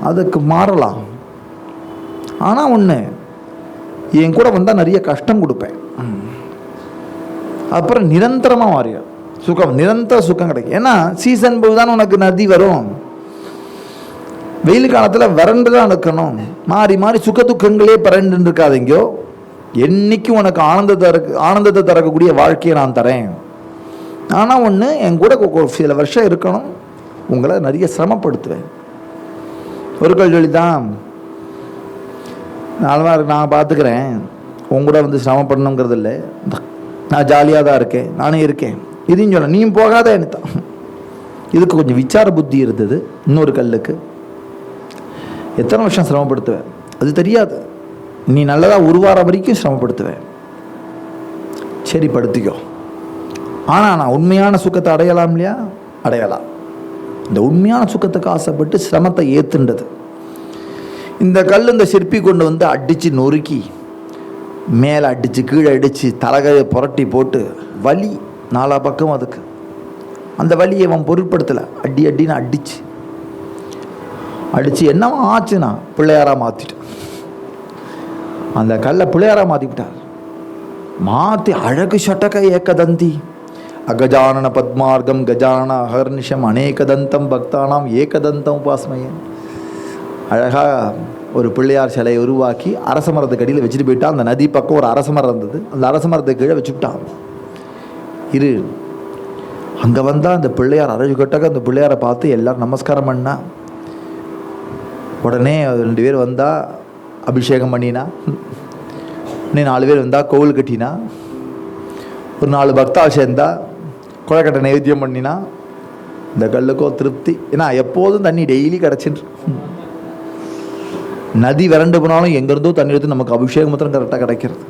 அதுக்கு மாறலாம். ஆனால் ஒன்று, என் கூட வந்தால் நிறைய கஷ்டம் கொடுப்பேன், அப்புறம் நிரந்தரமாக மாறிடும் சுகம், நிரந்தர சுகம் கிடைக்கும். ஏன்னா சீசன் போது தான் உனக்கு நதி வரும். வெயில் காலத்தில் வறண்டு தான் இருக்கணும். மாறி மாறி சுக துக்கங்களே பரண்டு இருக்காதீங்கோ. என்னைக்கும் உனக்கு ஆனந்தத்தை தரக்கூடிய வாழ்க்கையை நான் தரேன். ஆனால் ஒன்று, என் கூட சில வருஷம் இருக்கணும், உங்களை நிறைய சிரமப்படுத்துவேன். ஒரு கல்வி தான் நான் பார்த்துக்கிறேன், உங்கூட வந்து சிரமப்படணுங்கிறது இல்லை, நான் ஜாலியாக தான் இருக்கேன், நானே இருக்கேன், இதையும் சொல்ல நீயும் போகாத என்னத்தான். இதுக்கு கொஞ்சம் விசார புத்தி இருந்தது. இன்னொரு கல்லுக்கு எத்தனை வருஷம் சிரமப்படுத்துவேன் அது தெரியாது, நீ நல்லதாக உருவார வரைக்கும் சிரமப்படுத்துவேன், சரி படுத்திக்கோ. ஆனால் நான் உண்மையான சுகத்தை அடையலாம் இல்லையா? அடையலாம். இந்த உண்மையான சுகத்துக்கு ஆசைப்பட்டு சிரமத்தை ஏத்துன்றது. இந்த கல் இந்த சிற்பி கொண்டு வந்து அடித்து நொறுக்கி மேலே அடித்து கீழே அடித்து தலைகையை புரட்டி போட்டு வலி 4 பக்கம். அதுக்கு அந்த வலியை அவன் பொருட்படுத்தலை. அடின்னு அடித்து என்னவா ஆச்சுன்னா பிள்ளையாராக மாற்றிட்டான். அந்த கல்லை பிள்ளையாராக மாற்றிவிட்டார். மாற்றி அழகு சட்டக ஏகதந்தி அகஜானன பத்மார்க்கம் கஜானன அகர்நிஷம் அநேகதந்தம் பக்தானாம் ஏகதந்தம் உபாஸ்மயன். அழகாக ஒரு பிள்ளையார் சிலையை உருவாக்கி அரச மரத்துக்கு அடியில் வச்சுட்டு போயிட்டான். அந்த நதி பக்கம் ஒரு அரச மரம் இருந்தது, அந்த அரச மரத்துக்கு கீழே வச்சுக்கிட்டான். அங்கே வந்தால் அந்த பிள்ளையார் அழகு கட்டக்க அந்த பிள்ளையாரை பார்த்து எல்லாரும் நமஸ்காரம் பண்ணா. உடனே 2 பேர் வந்தால் அபிஷேகம் பண்ணினா, இன்னும் 4 பேர் வந்தால் கோவில் கட்டினா, ஒரு 4 பக்தாள் சேர்ந்தா குழக்கட்டை நைவேத்தியம் பண்ணினா. இந்த கல்லுக்கோ திருப்தி. ஏன்னா எப்போதும் தண்ணி டெய்லி கிடச்சிட்டு, நதி வறண்டு போனாலும் எங்கேருந்தோ தண்ணி எடுத்து நமக்கு அபிஷேகம் மாத்திரம் கரெக்டாக கிடைக்கிறது.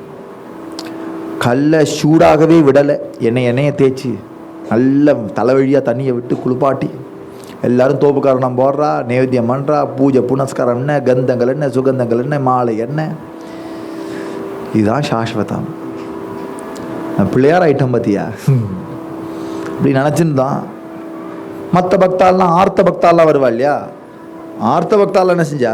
கல்லை சூடாகவே விடலை, எண்ணெயை தேய்ச்சி நல்ல தலைவழியாக தண்ணியை விட்டு குளிப்பாட்டி எல்லாரும் தோப்புக்காரணம் போடுறா, நைவேத்தியம் பண்ணுறா, பூஜை புனஸ்காரம் என்ன, கந்தங்கள் என்ன, சுகந்தங்கள் என்ன, மாலை என்ன. இதுதான் சாஸ்வதம். பிள்ளையார் ஐட்டம் பார்த்தியா அப்படி நினச்சிருந்தான். மற்ற பக்தாலாம் ஆர்த்த பக்தாலாம் வருவா இல்லையா, ஆர்த்த பக்தாலாம் என்ன செஞ்சா,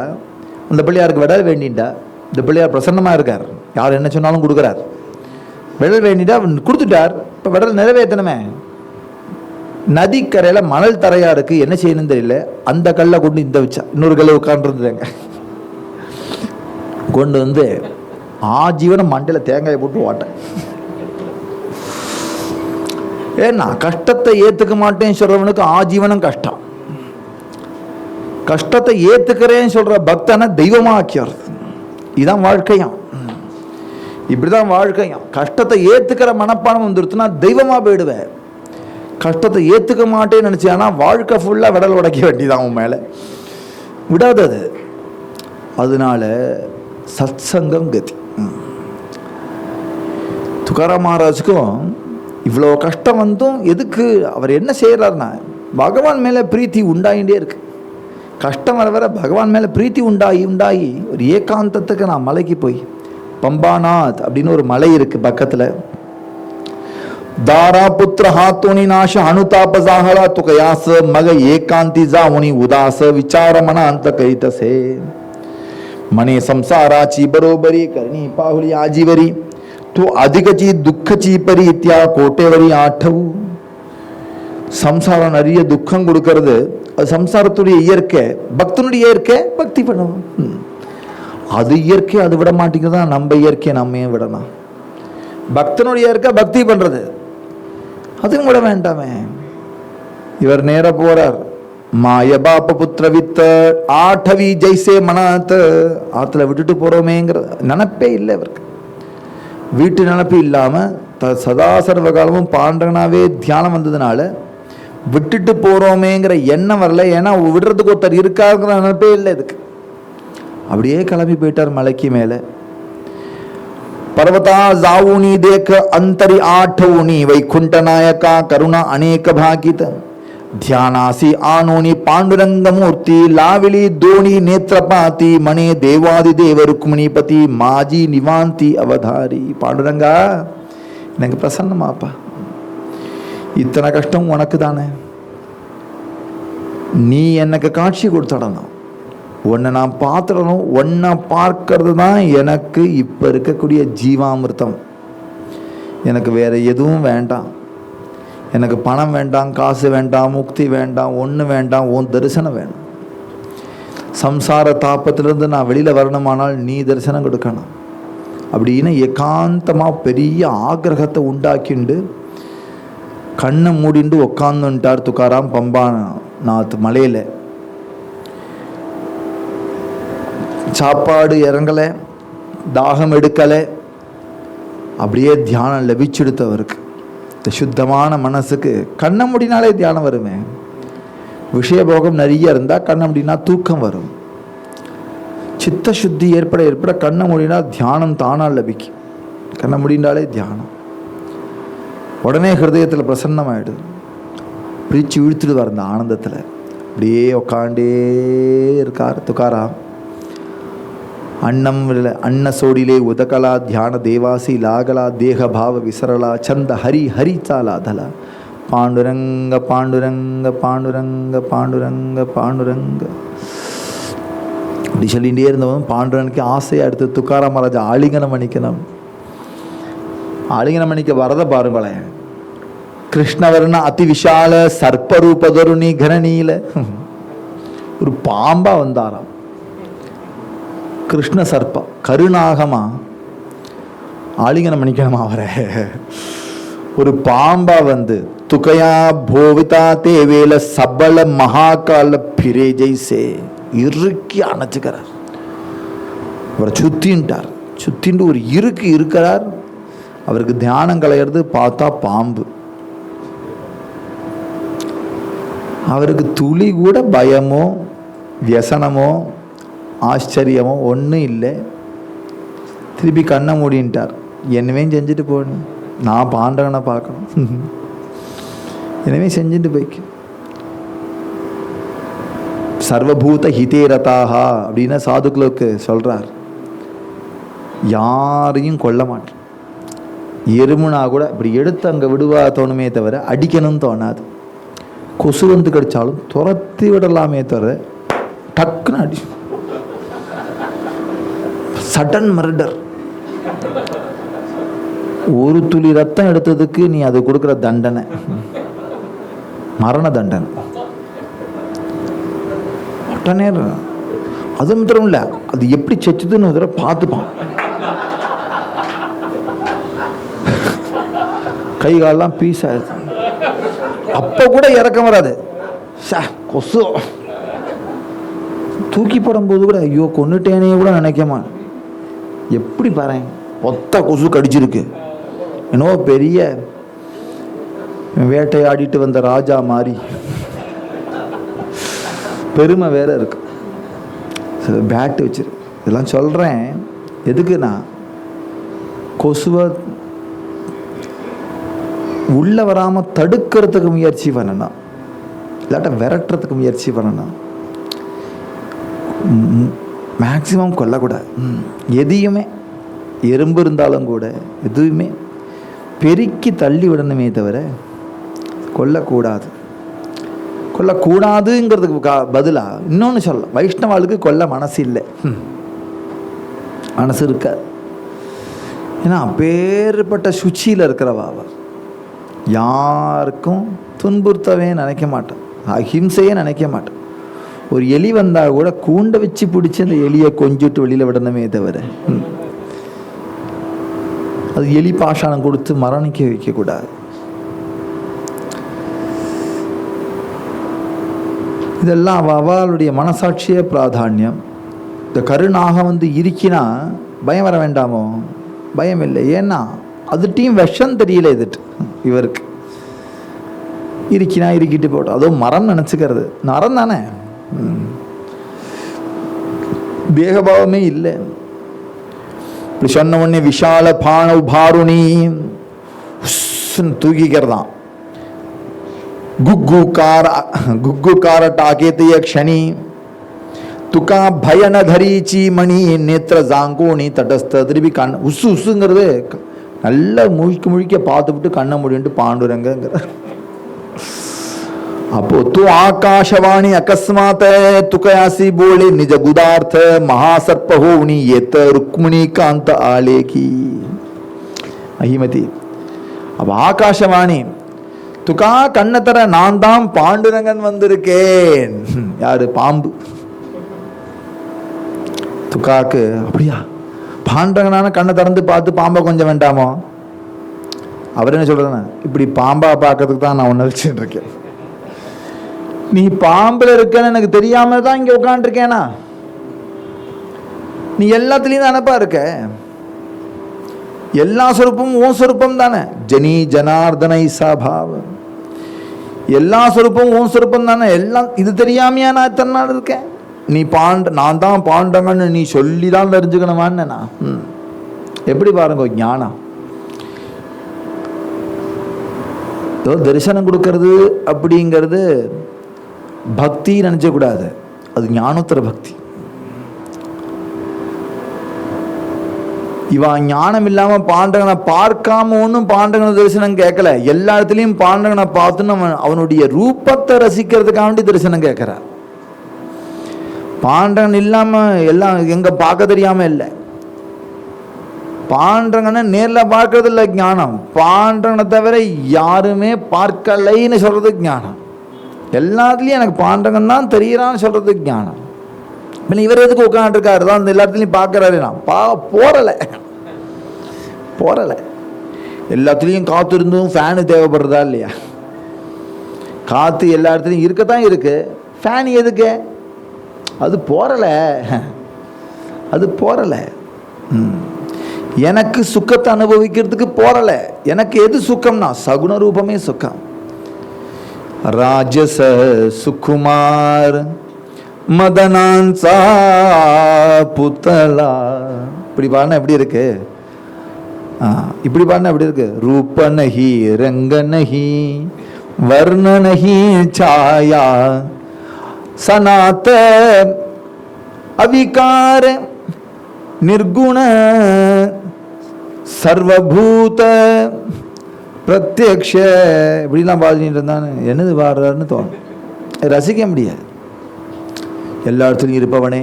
அந்த பிள்ளையாருக்கு விடல் வேண்டின்டா. இந்த பிள்ளையார் பிரசன்னமாக இருக்கார், யார் என்ன சொன்னாலும் கொடுக்குறார். விடல் வேண்டிட்டா கொடுத்துட்டார். இப்போ விடல் நிறைவேற்றணுமே. நதிக்கரையில் மணல் தரையாக இருக்குது, என்ன செய்யணும்னு தெரியல. அந்த கல்லை கொண்டு இந்த வச்சா, இன்னொரு கல்லை உட்காந்துருந்தாங்க, கொண்டு வந்து ஆஜீவனம் மண்டையில் தேங்காயை போட்டு ஓட்டேன். ஏன்னா கஷ்டத்தை ஏற்றுக்க மாட்டேன்னு சொல்கிறவனுக்கு ஆஜீவனம் கஷ்டம். கஷ்டத்தை ஏற்றுக்கிறேன்னு சொல்கிற பக்தனை தெய்வமாக ஆக்கிடுறது. இதுதான் வாழ்க்கையும், இப்படி தான் வாழ்க்கையும். கஷ்டத்தை ஏற்றுக்கிற மனப்பானம் வந்துடுச்சுன்னா தெய்வமாக போயிடுவேன். கஷ்டத்தை ஏற்றுக்க மாட்டேன்னு நினச்சானா வாழ்க்கை ஃபுல்லாக விடல் உடைக்க வேண்டியதான் அவன் மேலே, விடாதது. அதனால சத்சங்கம் கதி. துக்காராம் மகாராஜுக்கும் இவ்வளோ கஷ்டம் வந்தும் எதுக்கு அவர் என்ன செய்கிறாருன்னா, பகவான் மேலே பிரீத்தி உண்டாகிட்டே இருக்கு. கஷ்டம் வர வர பகவான் மேலே பிரீத்தி உண்டாகி ஒரு ஏகாந்தத்துக்கு நான் மலைக்கு போய், பம்பாநாத் அப்படின்னு ஒரு மலை இருக்கு பக்கத்தில். தாரா புத்திர ஹாத்தோனி நாஷ அனுதாபசாகலா துகயாச மக ஏகாந்தி ஜாவுனி உதாச விசாரமன அந்த கைதசே मने संसाराची बरोबरी करणी पाहुली आजीवरी तो अधिकची दुःखची परी त्या कोटेवरी आठवू. சம்சாரம் நிறைய துக்கம் கொடுக்கறது, அது சம்சாரத்துடைய இயற்கை. பக்தனுடைய இயற்கை பக்தி பண்ணணும், அது இயற்கை. அது விட மாட்டேங்குதா, நம்ம இயற்கை நம்மையும் விடணும். பக்தனுடைய இயற்கை பக்தி பண்றது, அதுவும் விட வேண்டாமே. இவர் நேர போறார். மாய பாப்ப புத்திர வித்த ஆட்டவி ஜெய்சே மனாத். ஆத்துல விட்டுட்டு போறோமேங்கிற நினப்பே இல்லை அவருக்கு. வீட்டு நினப்பு இல்லாமல் சதா சர்வ காலமும் பாண்டவனாவே தியானம் வந்ததுனால விட்டுட்டு போறோமேங்கிற எண்ணம் வரல. ஏன்னா விடுறதுக்கு ஒருத்தர் இருக்காருங்கிற நினப்பே இல்லை இதுக்கு. அப்படியே கிளம்பி போயிட்டார் மலைக்கு மேலே. पर्वता जाऊनी देख अंतरी आठवनी वैकुंठ नायका करुणा अनेक भागित ध्यानासी आनोनी पांडुरंग मूर्ति लाविली दोणी नेत्रपाती मणे देवादि देव रुक्मिणीपति माजी निवांति अवधारी. பாண்டுரங்கா எனக்கு பிரசன்னமாப்பா, இத்தனை கஷ்டம் உனக்கு தானே, நீ எனக்கு காட்சி கொடுத்தடணும், உன்னை நான் பார்த்துடணும். உன்னை பார்க்கறது தான் எனக்கு இப்போ இருக்கக்கூடிய ஜீவாமிர்தம். எனக்கு வேறு எதுவும் வேண்டாம். எனக்கு பணம் வேண்டாம், காசு வேண்டாம், முக்தி வேண்டாம், ஒன்று வேண்டாம். உன் தரிசனம் வேணும். சம்சார தாப்பத்திலிருந்து நான் வெளியில் வரணுமானால் நீ தரிசனம் கொடுக்கணும் அப்படின்னு ஏகாந்தமாக பெரிய ஆக்கிரகத்தை உண்டாக்கிண்டு கண்ணை மூடிண்டு உட்காந்துட்டார் துக்காராம் பம்பாநாத் மலையில். சாப்பாடு இறங்கலை, தாகம் எடுக்கலை, அப்படியே தியானம் லபிச்செடுத்தவருக்கு. இந்த சுத்தமான மனசுக்கு கண்ண முடினாலே தியானம் வருமே. விஷயபோகம் நிறைய இருந்தால் கண்ண முடினா தூக்கம் வரும். சித்த சுத்தி ஏற்பட ஏற்பட கண்ண முடினா தியானம் தானால் லபிக்கும். கண்ண முடினாலே தியானம் உடனே ஹிருதயத்தில் பிரசன்னமாயிடுது. பிரித்து இழுத்துடுவார் அந்த ஆனந்தத்தில். அப்படியே உக்காண்டே இருக்கார் துக்காராம். அன்னம் அன்ன சோடிலே உதகலா தியான தேவாசி லாகலா தேக பாவ விசரலா சந்த ஹரி ஹரி சாலாதலா பாண்டுரங்க பாண்டுரங்க பாண்டுரங்க பாண்டுரங்க பாண்டுரங்க அப்படி சொல்லிகிட்டே இருந்தவன் பாண்டுரனுக்கு ஆசையாக எடுத்து துக்காராம் மகாராஜா ஆலிங்கனம் பண்ணிக்கணும். ஆலிங்கனம் பண்ணிக்க வரத பாருங்களேன். கிருஷ்ணவர்ண அதி விஷால சர்ப்பரூபதருணி கனநீல ஒரு பாம்பா வந்தாராம். கிருஷ்ண சர்ப்பா கருணாகமா ஆலிங்கனம் பண்ணிக்கணுமா அவரை. ஒரு பாம்பா வந்து துகையா போவிதா தேவேல சபல மகாகால பிரே ஜெய்சே இறுக்கி அணைச்சுக்கிறார். அவரை சுத்தின்ட்டார். சுத்தின்ட்டு ஒரு இருக்கிறார். அவருக்கு தியானம் கலையிறது பார்த்தா பாம்பு. அவருக்கு துளி கூட பயமோ வியசனமோ ஆச்சரியமோ ஒன்றும் இல்லை. திருப்பி கண்ணை மூடின்ட்டார். என்னவே செஞ்சுட்டு போகணும், நான் பாண்டவனை பார்க்கணும், எனவே செஞ்சுட்டு போய்க்கு. சர்வபூத ஹிதே ரதாஹா அப்படின்னு சாதுக்களுக்கு சொல்கிறார். யாரையும் கொல்ல மாட்டேன், எறும்புனா கூட இப்படி எடுத்து அங்கே விடுவா தோணுமே தவிர அடிக்கணும்னு தோணாது. கொசு வந்து கடிச்சாலும் துரத்தி விடலாமே தவிர டக்குன்னு அடி. Sudden murder. ஒரு துளி ரத்தம் எடுத்ததுக்கு நீ அது கொடுக்குற தண்டனை மரண தண்டனை. உடனே அது மாத்திரம் இல்லை, அது எப்படி செச்சுதுன்னு ஒரு தடவை பார்த்துப்பான். கை காலெல்லாம் பீஸ் ஆயிடுச்சு. அப்போ கூட இறக்கம் வராது. கொசு தூக்கி போடும்போது கூட ஐயோ கொன்னுட்டேனே கூட நினைக்கமா. எப்படி பாரு, ஒத்த கொசு கடிச்சிருக்கு. என்னோ பெரிய வேட்டையாடிட்டு வந்த ராஜா மாதிரி பெருமை வேற இருக்கு. பேட்டு வச்சிரு. இதெல்லாம் சொல்றேன் எதுக்குன்னா, கொசுவை உள்ள வராம தடுக்கிறதுக்கு முயற்சி பண்ணணும், இல்லாட்ட விரட்டுறதுக்கு முயற்சி பண்ணணும். மேக்சிமம் கொல்லக்கூடாது. எதையுமே எறும்பு இருந்தாலும் கூட எதுவுமே பெருக்கி தள்ளி விடணுமே தவிர கொல்லக்கூடாது. கொல்லக்கூடாதுங்கிறதுக்கு பதிலாக இன்னொன்று சொல்லலாம். வைஷ்ணவாளுக்கு கொல்ல மனசு இல்லை, மனசு இருக்காது. ஏன்னா அப்பேற்பட்ட சுச்சியில் இருக்கிறவா யாருக்கும் துன்புறுத்தவே நினைக்க மாட்டான், அஹிம்சையே நினைக்க மாட்டான். ஒரு எலி வந்தால் கூட கூண்டை வச்சு பிடிச்சி அந்த எலியை கொஞ்சிட்டு வெளியில் விடணுமே தவிர அது எலி பாஷாணம் கொடுத்து மரணிக்க வைக்கக்கூடாது. இதெல்லாம் அவளுடைய மனசாட்சியே பிராதானியம். இந்த கருணாக வந்து இருக்கினா பயம் வர வேண்டாமோ? பயம் இல்லை. ஏன்னா அதுட்டையும் விஷம் தெரியல. இதுட்டு இவருக்கு இருக்கினா இருக்கிட்டு போட்டோம். அதுவும் மரம் நினச்சிக்கிறது. மரம் தானே, தேகபாவமே இல்லை. இப்படி சொன்ன உடனே விஷால பாண பாருணி தூக்கிக்கிறதான். गुग्गुकार टाकेतय क्षणी तुका भयन धरीची मणि नेत्र जांगोणी तटस्थ. திருப்பி கண் உசுங்கிறது நல்லா முழிக்க முழிக்க பார்த்துவிட்டு கண்ணை முடிட்டு பாண்டுரங்கிற. அப்போ तू आकाशवाणी अकस्मात तुकयासी बोले निज गुदार्थ महासर्प होवनी येत रुक्मिणी कांत आले की महिमती. अब आकाशवाणी துக்கா கண்ணை தர, நான் தான் பாண்டுரங்கன் வந்திருக்கேன். யாரு? பாம்பு. துக்காக்கு அப்படியா பாண்டுரங்கனான கண்ணை திறந்து பார்த்து பாம்பை கொஞ்சம் வேண்டாமோ? அவர் என்ன சொல்றதுன்னா, இப்படி பாம்பா பார்க்கறதுக்கு தான் நான் ஒன்று வச்சுட்டு இருக்கேன். நீ பாம்புல இருக்கன்னு எனக்கு தெரியாம தான் இங்க உட்காந்துருக்கேனா? நீ எல்லாத்துலயும் தானப்பா இருக்க. எல்லா சொரூப்பமும் உன் சொரூப்பம் தானே. ஜனி ஜனார்தன ஈசா பாவ, எல்லா சொரூப்பமும் உன் சொரூப்பம் தானே. எல்லாம் இது தெரியாமையா நான் இத்தனை நாள் இருக்கேன்? நீ நான் தான் பாண்டங்கன்னு நீ சொல்லி தான் தெரிஞ்சுக்கணுமான்னு நான் எப்படி பாருங்க ஞானம். ஏதோ தரிசனம் கொடுக்கறது அப்படிங்கிறது பக்தி நினைச்ச கூடாது, அது ஞானோத்தர பக்தி. இவன் ஞானம் இல்லாம பாண்டவனை பார்க்காம ஒன்றும் பாண்டவன தரிசனம் கேட்கல. எல்லா இடத்துலையும் பாண்டவனை பார்த்துன்னு அவனுடைய ரூபத்தை ரசிக்கிறதுக்காண்டி தரிசனம் கேட்கிறார். பாண்டவன் இல்லாம எல்லாம் எங்க பார்க்க தெரியாம இல்லை. பாண்டவனை நேர்ல பார்க்கறது இல்லை ஞானம். பாண்டவனை தவிர யாருமே பார்க்கலைன்னு சொல்றது ஞானம். எல்லாத்துலயும் எனக்கு பாண்டவன் தான் தெரியறான்னு சொல்றது ஞானம். இவர் எதுக்கு உட்காந்துருக்காரு தான் அந்த எல்லா இடத்துலையும் பார்க்கறாரு. நான் போறல எல்லாத்துலேயும் காற்று இருந்தும் ஃபேனு தேவைப்படுறதா இல்லையா? காற்று எல்லா இடத்துலையும் இருக்கத்தான் இருக்கு, ஃபேன் எதுக்கு? அது போறல. எனக்கு சுக்கத்தை அனுபவிக்கிறதுக்கு போறல. எனக்கு எது சுக்கம்னா சகுண ரூபமே சுக்கம். ராஜச சுகுமார் மதனான்சா புத்தலா. இப்படி பாருனா எப்படி இருக்கு? இப்படி பாருனா எப்படி இருக்கு? ரூப நஹி ரங்க நஹி வர்ண நஹி சாயா சனாத அவிகார நிர்குண சர்வபூத பிரத்யக்ஷ இப்படிலாம் பாடிட்டு இருந்தான்னு என்னது பாடுறாருன்னு தோணும். ரசிக்க முடியாது. எல்லா இடத்துலையும் இருப்பவனே,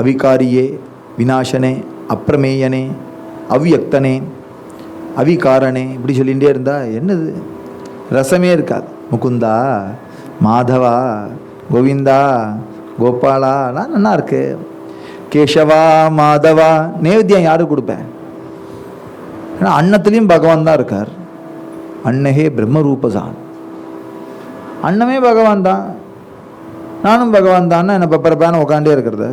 அவிகாரியே, விநாசனே, அப்பிரமேயனே, அவ்வியக்தனே, அவிகாரனே இப்படி சொல்லிகிட்டே இருந்தால் என்னது ரசமே இருக்காது. முகுந்தா, மாதவா, கோவிந்தா, கோபாலா நான் நல்லா இருக்கு. கேசவா, மாதவா நைவேத்தியம் யாருக்கு கொடுப்பேன்? ஏன்னா அன்னத்துலேயும் பகவான் தான் இருக்கார். அன்னஹே பிரம்மரூபசான், அன்னமே பகவான் தான், நானும் பகவான் தான். என்னை பப்பரப்பான உட்காண்டே இருக்கிறது.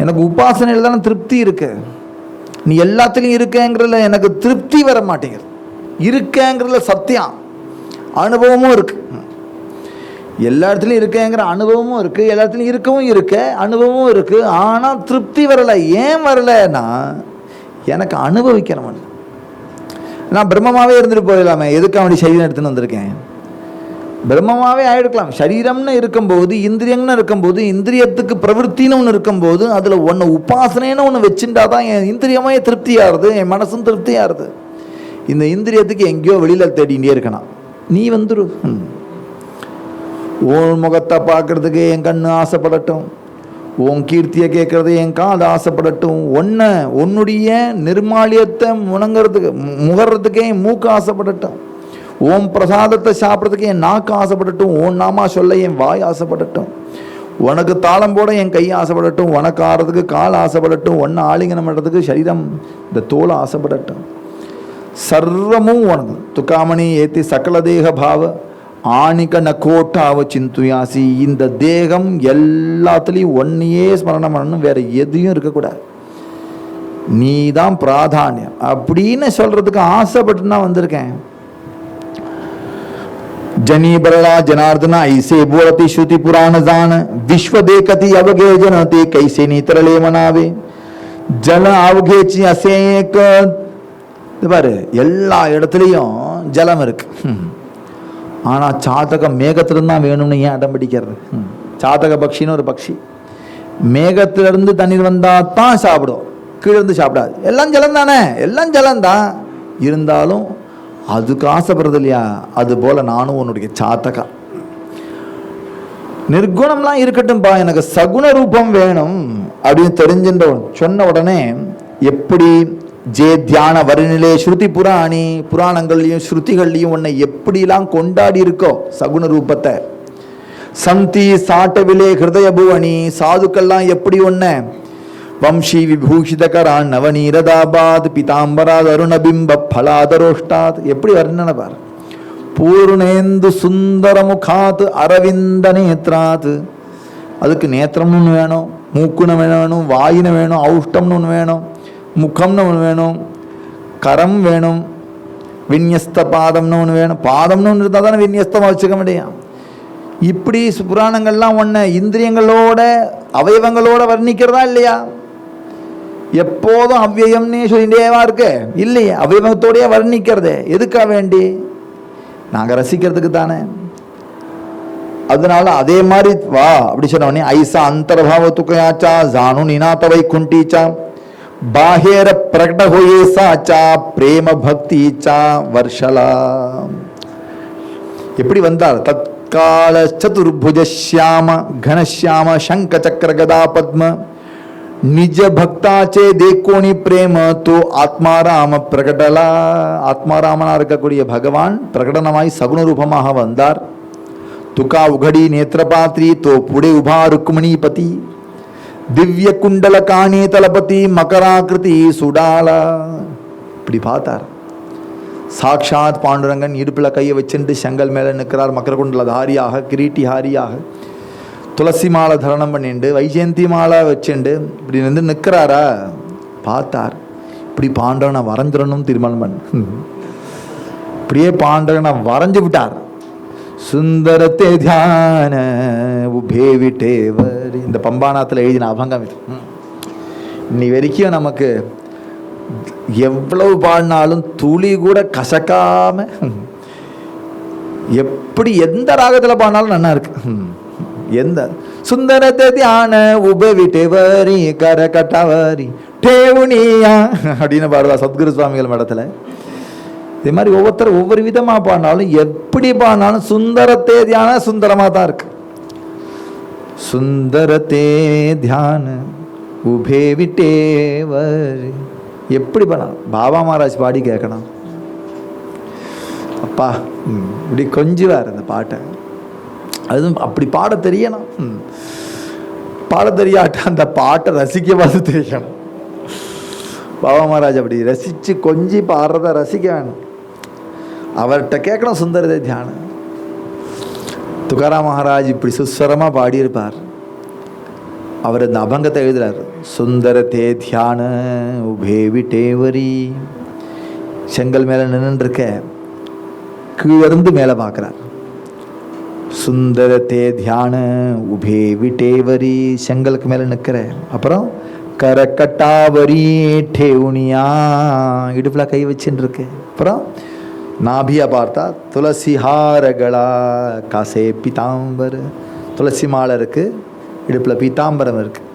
எனக்கு உபாசனையில் தானே திருப்தி இருக்கு. நீ எல்லாத்துலேயும் இருக்கேங்கிறதுல எனக்கு திருப்தி வர மாட்டேங்குது. இருக்கேங்கிறதுல சத்தியம் அனுபவமும் இருக்கு. எல்லா இடத்துலையும் இருக்கேங்கிற அனுபவமும் இருக்கு, எல்லா இடத்துலையும் இருக்கவும் இருக்கு, அனுபவமும் இருக்கு. ஆனால் திருப்தி வரலை. ஏன் வரலைன்னா எனக்கு அனுபவிக்கணும். நான் பிரம்மமாவே இருந்துட்டு போயிடலாமே, எதுக்கு அவனுடைய சரீரம் எடுத்துன்னு வந்திருக்கேன்? பிரம்மமாவே ஆயிடுக்கலாம். சரீரம்னு இருக்கும்போது, இந்திரியம்னு இருக்கும்போது, இந்திரியத்துக்கு பிரவருத்தின்னு ஒன்று இருக்கும்போது, அதில் ஒன்று உபாசனைன்னு ஒன்று வச்சுட்டாதான் என் இந்திரியமே திருப்தியாகுது, என் மனசும் திருப்தியாகுது. இந்த இந்திரியத்துக்கு எங்கேயோ வெளியில் தேடிகிட்டே இருக்கணும். நீ வந்துரு. உன் முகத்தை பார்க்கறதுக்கு என் கண்ணு ஆசைப்படட்டும், உன் கீர்த்தியை கேட்கறது என் காது ஆசைப்படட்டும், உன்னுடைய நிர்மாலியத்தை முகர்றதுக்கே என் மூக்கு ஆசைப்படட்டும், ஓம் பிரசாதத்தை சாப்பிட்றதுக்கு என் நாக்கு ஆசைப்படட்டும், ஓன் நாமா சொல்ல என் வாய் ஆசைப்படட்டும், உனக்கு தாளம் போட என் கை ஆசைப்படட்டும், உனக்கு ஆடுறதுக்கு கால் ஆசைப்படட்டும், ஒன்று ஆலிங்கனம் பண்ணுறதுக்கு சரீரம் இந்த தோல் ஆசைப்படட்டும். சர்வமும் உனக்கு. துக்காமணி ஏத்தி சகல தேக பாவ ஆணிக்க நக்கோட்டாவ சிந்துயாசி. இந்த தேகம் எல்லாத்துலேயும் ஒன்னையே ஸ்மரணம் பண்ணணும், வேற எதையும் இருக்கக்கூடாது. நீ தான் பிராதானியம் அப்படின்னு சொல்றதுக்கு ஆசைப்பட்டு நான் வந்திருக்கேன். जनी बरला जनार्दन ऐसे बोलती श्रुति पुराण जान विश्व देखती अवघे जनते कैसे नीतरले मनावे जल अवघेची असेक. பாரு, எல்லா இடத்துலையும் ஜலம் இருக்கு. ஆனா சாதகம் மேகத்திலிருந்து தான் வேணும்னு ஏன் அடம் பிடிக்கிறது? சாதக பக்ஷின்னு ஒரு பக்ஷி மேகத்திலிருந்து தண்ணீர் வந்தா தான் சாப்பிடும், கீழே இருந்து சாப்பிடாது. எல்லாம் ஜலம் தானே, எல்லாம் ஜலம் தான். இருந்தாலும் அதுக்கு ஆசைப்படுறது இல்லையா? அது போல நானும் உன்னுடைய சாத்தகா. நிர்குணம்லாம் இருக்கட்டும்பா, எனக்கு சகுண ரூபம் வேணும் அப்படின்னு தெரிஞ்சுன்ற சொன்ன உடனே எப்படி ஜே தியான வருநிலே ஸ்ருதி புராணி, புராணங்கள்லையும் ஸ்ருதிகள்லையும் உன்னை எப்படிலாம் கொண்டாடி இருக்கோ சகுண ரூபத்தை. சந்தி சாட்டவிலே ஹிருதய புவனி, சாதுக்கள்லாம் எப்படி ஒன்ன வம்சி விபூஷிதகரான் நவநீரதாபாத் பிதாம்பராத் அருணபிம்ப பலாதரோஷ்டாத் எப்படி வர்ணனை பார். பூர்ணேந்து சுந்தர முகாத் அரவிந்த நேத்ராத். அதுக்கு நேத்திரம்னு ஒன்று வேணும், மூக்குன்னு வேணும், வாயின வேணும், ஔஷ்டம்னு ஒன்று வேணும், முகம்னு ஒன்று வேணும், கரம் வேணும், விநியஸ்த பாதம்னு ஒன்று வேணும். பாதம்னு ஒன்று இருந்தால் தானே விநியஸ்தமாக வச்சுக்க முடியும். இப்படி புராணங்கள்லாம் ஒன்று இந்திரியங்களோட அவயவங்களோட வர்ணிக்கிறதா இல்லையா? எப்போதும் அவ்வியம்னே சொல்லிட்டேவா இருக்கு இல்லையே, அவயவத்தோடையே வர்ணிக்கிறது எதுக்கா வேண்டி? நாங்கள் ரசிக்கிறதுக்கு தானே. அதனால அதே மாதிரி வா அப்படி சொன்னவனே ஐசா அந்தர்பாவ துக்கையாச்சா ஜானு நினாத வைகுண்டீச்சா பாஹேர பிரகட ஹோயே சாச்சா பிரேம பக்திச்சா வர்ஷலா. எப்படி வந்தார்? தற்கால சதுர்புஜ ஷியாம கணஷியாம சங்க சக்கர கதா பத்ம நிஜ பக்தாச்சே தேக்கோணி பிரேம தோ ஆத்மாராம பிரகடலா. ஆத்மாராமனா இருக்கக்கூடிய பகவான் பிரகடனமாய் சகுண ரூபமாக வந்தார். துக்கா உகடி நேத்திரபாத்ரி தோ புடே உபா ருக்மணிபதி திவ்ய குண்டல காணி தலபதி மகராகிருதி சுடாலா. இப்படி பார்த்தார். சாக்ஷாத் பாண்டுரங்கன் இடுப்புல கையை வச்சுட்டு செங்கல் மேல நிற்கிறார். மகரகுண்டலதாரியாக, கிரீட்டிஹாரியாக, துளசி மாலை தரணம் பண்ணிண்டு, வைஜெயந்தி மாலை வச்சுண்டு இப்படி நின்று நிற்கிறாரா? பார்த்தார். இப்படி பாண்டவனை வரைஞ்சிடணும் தீர்மானம் பண்ண. இப்படியே பாண்டவனை வரைஞ்சு விட்டார். சுந்தரத்தே தியான உபே விட்டேவர். இந்த பம்பானாத்தில் எழுதின அபங்கம் இது. இன்னி வரைக்கும் நமக்கு எவ்வளவு பாடினாலும் துளி கூட கசக்காம, எப்படி எந்த ராகத்தில் பாடினாலும் நல்லா இருக்கு. எந்த சுந்தரத்தை தியான உபவிட்டேவரி கர கட்டவரி டேவுனியா அப்படின்னு பாடுவா சத்குரு சுவாமிகள் மடத்துல. இதே மாதிரி ஒவ்வொருத்தர் ஒவ்வொரு விதமா பாடினாலும் எப்படி பாடினாலும் சுந்தரத்தே தியான சுந்தரமா தான் இருக்கு. சுந்தரத்தே தியான உபே விட்டேவர். எப்படி பண்ணலாம்? பாபா மகாராஜ் பாடி கேட்கணும். அப்பா இப்படி கொஞ்சுவார் அந்த பாட்டை. அதுவும் அப்படி பாட தெரியணும். பாட தெரியாட்ட அந்த பாட்டை ரசிக்கவாது தெரியணும். பாபா மகாராஜ் அப்படி ரசித்து கொஞ்சி பாடுறத ரசிக்க வேணும். அவர்கிட்ட கேட்கணும் சுந்தரதே தியானம். துகாராம் மகாராஜ் இப்படி சுஸ்வரமாக பாடியிருப்பார். அவர் இந்த அபங்கத்தை எழுதுறார். சுந்தரதே தியான உபே விட்டேவரி. செங்கல் மேலே நின்றுருக்க கீழிருந்து மேலே பார்க்குறார். சுந்தரத்தே தியான உபே விட்டேவரி. செங்கலுக்கு மேலே நிற்கிற. அப்புறம் கரக்கட்டாவரி டேவுனியா. இடுப்பில் கை வச்சுன்னு இருக்கு. அப்புறம் நாபியா பார்த்தா துளசி ஹாரகளா காசே பீதாம்பர். துளசி மாலை இருக்குது, இடுப்பில் பீதாம்பரம் இருக்குது.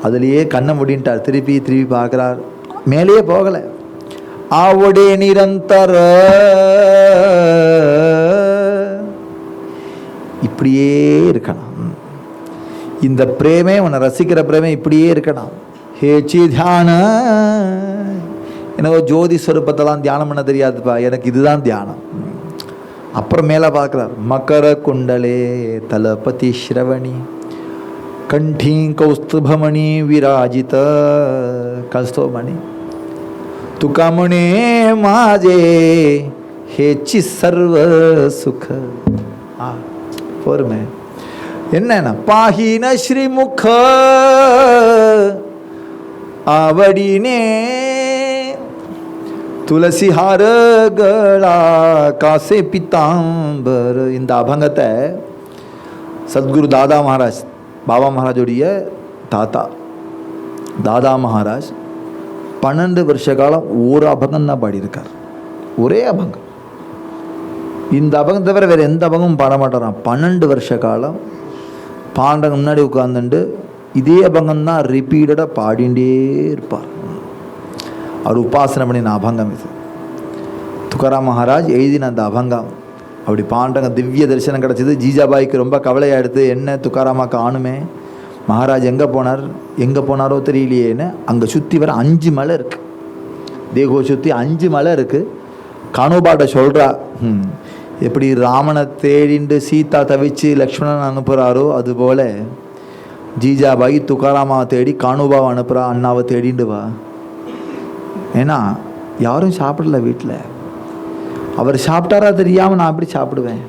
அதுலேயே கண்ணை முடின்ட்டார். திருப்பி திருப்பி பார்க்குறார். மேலேயே போகலை. ஆவடே நிரந்தர. இப்படியே இருக்கணும். இந்த பிரேமே உன்னை ரசிக்கிற பிரேமே இப்படியே இருக்கணும். ஹேச்சி தியான. எனக்கு ஜோதி ஸ்வரூபத்தெல்லாம் தியானம் பண்ண தெரியாதுப்பா, எனக்கு இதுதான் தியானம். அப்புறம் மேலே பார்க்குறார். மகர குண்டலே தலபதி ஸ்ரவணி கண்டீ கௌஸ்துபமணி விராஜித. கௌஸ்துபமணி तुकामणे माझे हेची सर्व सुख. பொறுமை என்ன பாஹின ஸ்ரீமுக आवडीने துளசி ஹாரகளா காசே பீதாம்பர். இந்த அபங்கத்தை சத்குரு தாதா மகாராஜ், பாபா மகாராஜுடைய தாத்தா தாதா மகாராஜ் 12 வருஷ காலம் ஒரு அபங்கம் தான் பாடியிருக்கார். ஒரே அபங்கம். இந்த அபங்கம் தவிர வேறு எந்த அபங்கமும் பாட மாட்டாராம். 12 வருஷ காலம் பாண்டங்க முன்னாடி உட்காந்துட்டு இதே அபங்கம் தான் ரிப்பீட்டடாக பாடிண்டே இருப்பார். அவர் உபாசனை பண்ணின அபங்கம் இது. துகாராம் மகாராஜ் எழுதின அந்த அபங்கம். அப்படி பாண்டங்க திவ்ய தரிசனம் கிடச்சிது. ஜீஜாபாய்க்கு ரொம்ப கவலையாக எடுத்து, என்ன துகாராமா காணுமே, மகாராஜ் எங்கே போனாரோ தெரியலையேன்னு அங்கே சுற்றி வர 5 மலை இருக்குது. தேகோ சுற்றி 5 மலை இருக்குது. கானோபாட்ட சொல்கிறா, எப்படி ராமனை தேடிண்டு சீதா தவிச்சு லக்ஷ்மணன் அனுப்புகிறாரோ அதுபோல் ஜீஜாபாய் துகாராமாவை தேடி கானோபாவை அனுப்புகிறா. அண்ணாவை தேடிண்டு வா. ஏன்னா யாரும் சாப்பிடல வீட்டில். அவர் சாப்பிட்டாரா தெரியாமல் நான் எப்படி சாப்பிடுவேன்?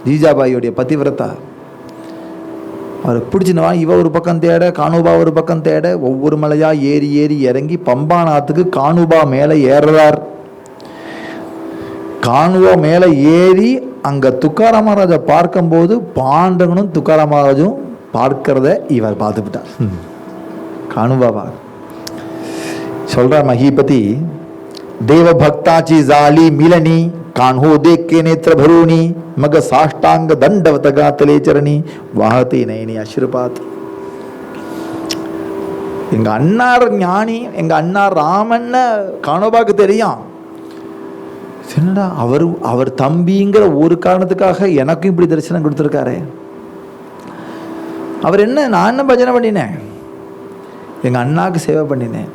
ஜீஜாபாயோடைய பதிவிரதா. அவருக்கு பிடிச்சினவா இவ ஒரு பக்கம் தேட, கானூபா ஒரு பக்கம் தேட, ஒவ்வொரு மலையாக ஏறி ஏறி இறங்கி பம்பாநாத்துக்கு கானூபா மேலே ஏறுறார். கானூபா மேலே ஏறி அங்கே துகாராம் மகாராஜை பார்க்கும்போது பாண்டவனும் துகாராம் மகாராஜும் பார்க்கிறத இவர் பார்த்துவிட்டார். கானூபாவா சொல்கிறார் மஹீபதி, தேவ பக்தாச்சி ஜாலி மிலனி कान्हो देख के नेत्र भरूनी मग साष्टांग दंडवत गातले चरणी वाहते नयनी अश्रुपात. எங்க அண்ணார் ஞானி, எங்க அண்ணார் ராமன் கானோபாக்கு தெரியும். என்னடா அவர் தம்பிங்கிற ஒரு காரணத்துக்காக எனக்கும் இப்படி தரிசனம் கொடுத்துருக்காரு. அவர் என்ன, நான் என்ன பஜனை பண்ணினேன், எங்க அண்ணாவுக்கு சேவை பண்ணினேன்,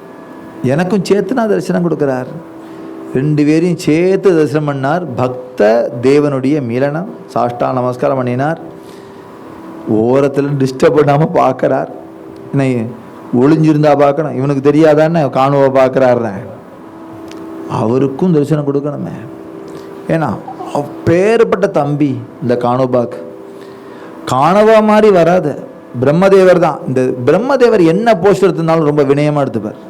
எனக்கும் சேர்த்து நான் தரிசனம் கொடுக்குறார். 2 பேரையும் சேர்த்து தரிசனம் பண்ணார். பக்த தேவனுடைய மிலனம். சாஷ்டா நமஸ்காரம் பண்ணினார். ஓரத்தில் டிஸ்டர்ப் பண்ணாமல் பார்க்குறார். என்ன ஒளிஞ்சிருந்தா பார்க்கணும், இவனுக்கு தெரியாதான்னு காணுவா பார்க்குறாருன்னு அவருக்கும் தரிசனம் கொடுக்கணுமே. ஏன்னா அப்பேற்பட்ட தம்பி இந்த கானோபாக்கு. காணவா மாதிரி வராது, பிரம்மதேவர் தான். இந்த பிரம்மதேவர் என்ன போஸ்ட் எடுத்திருந்தாலும் ரொம்ப வினயமாக எடுத்துப்பார்.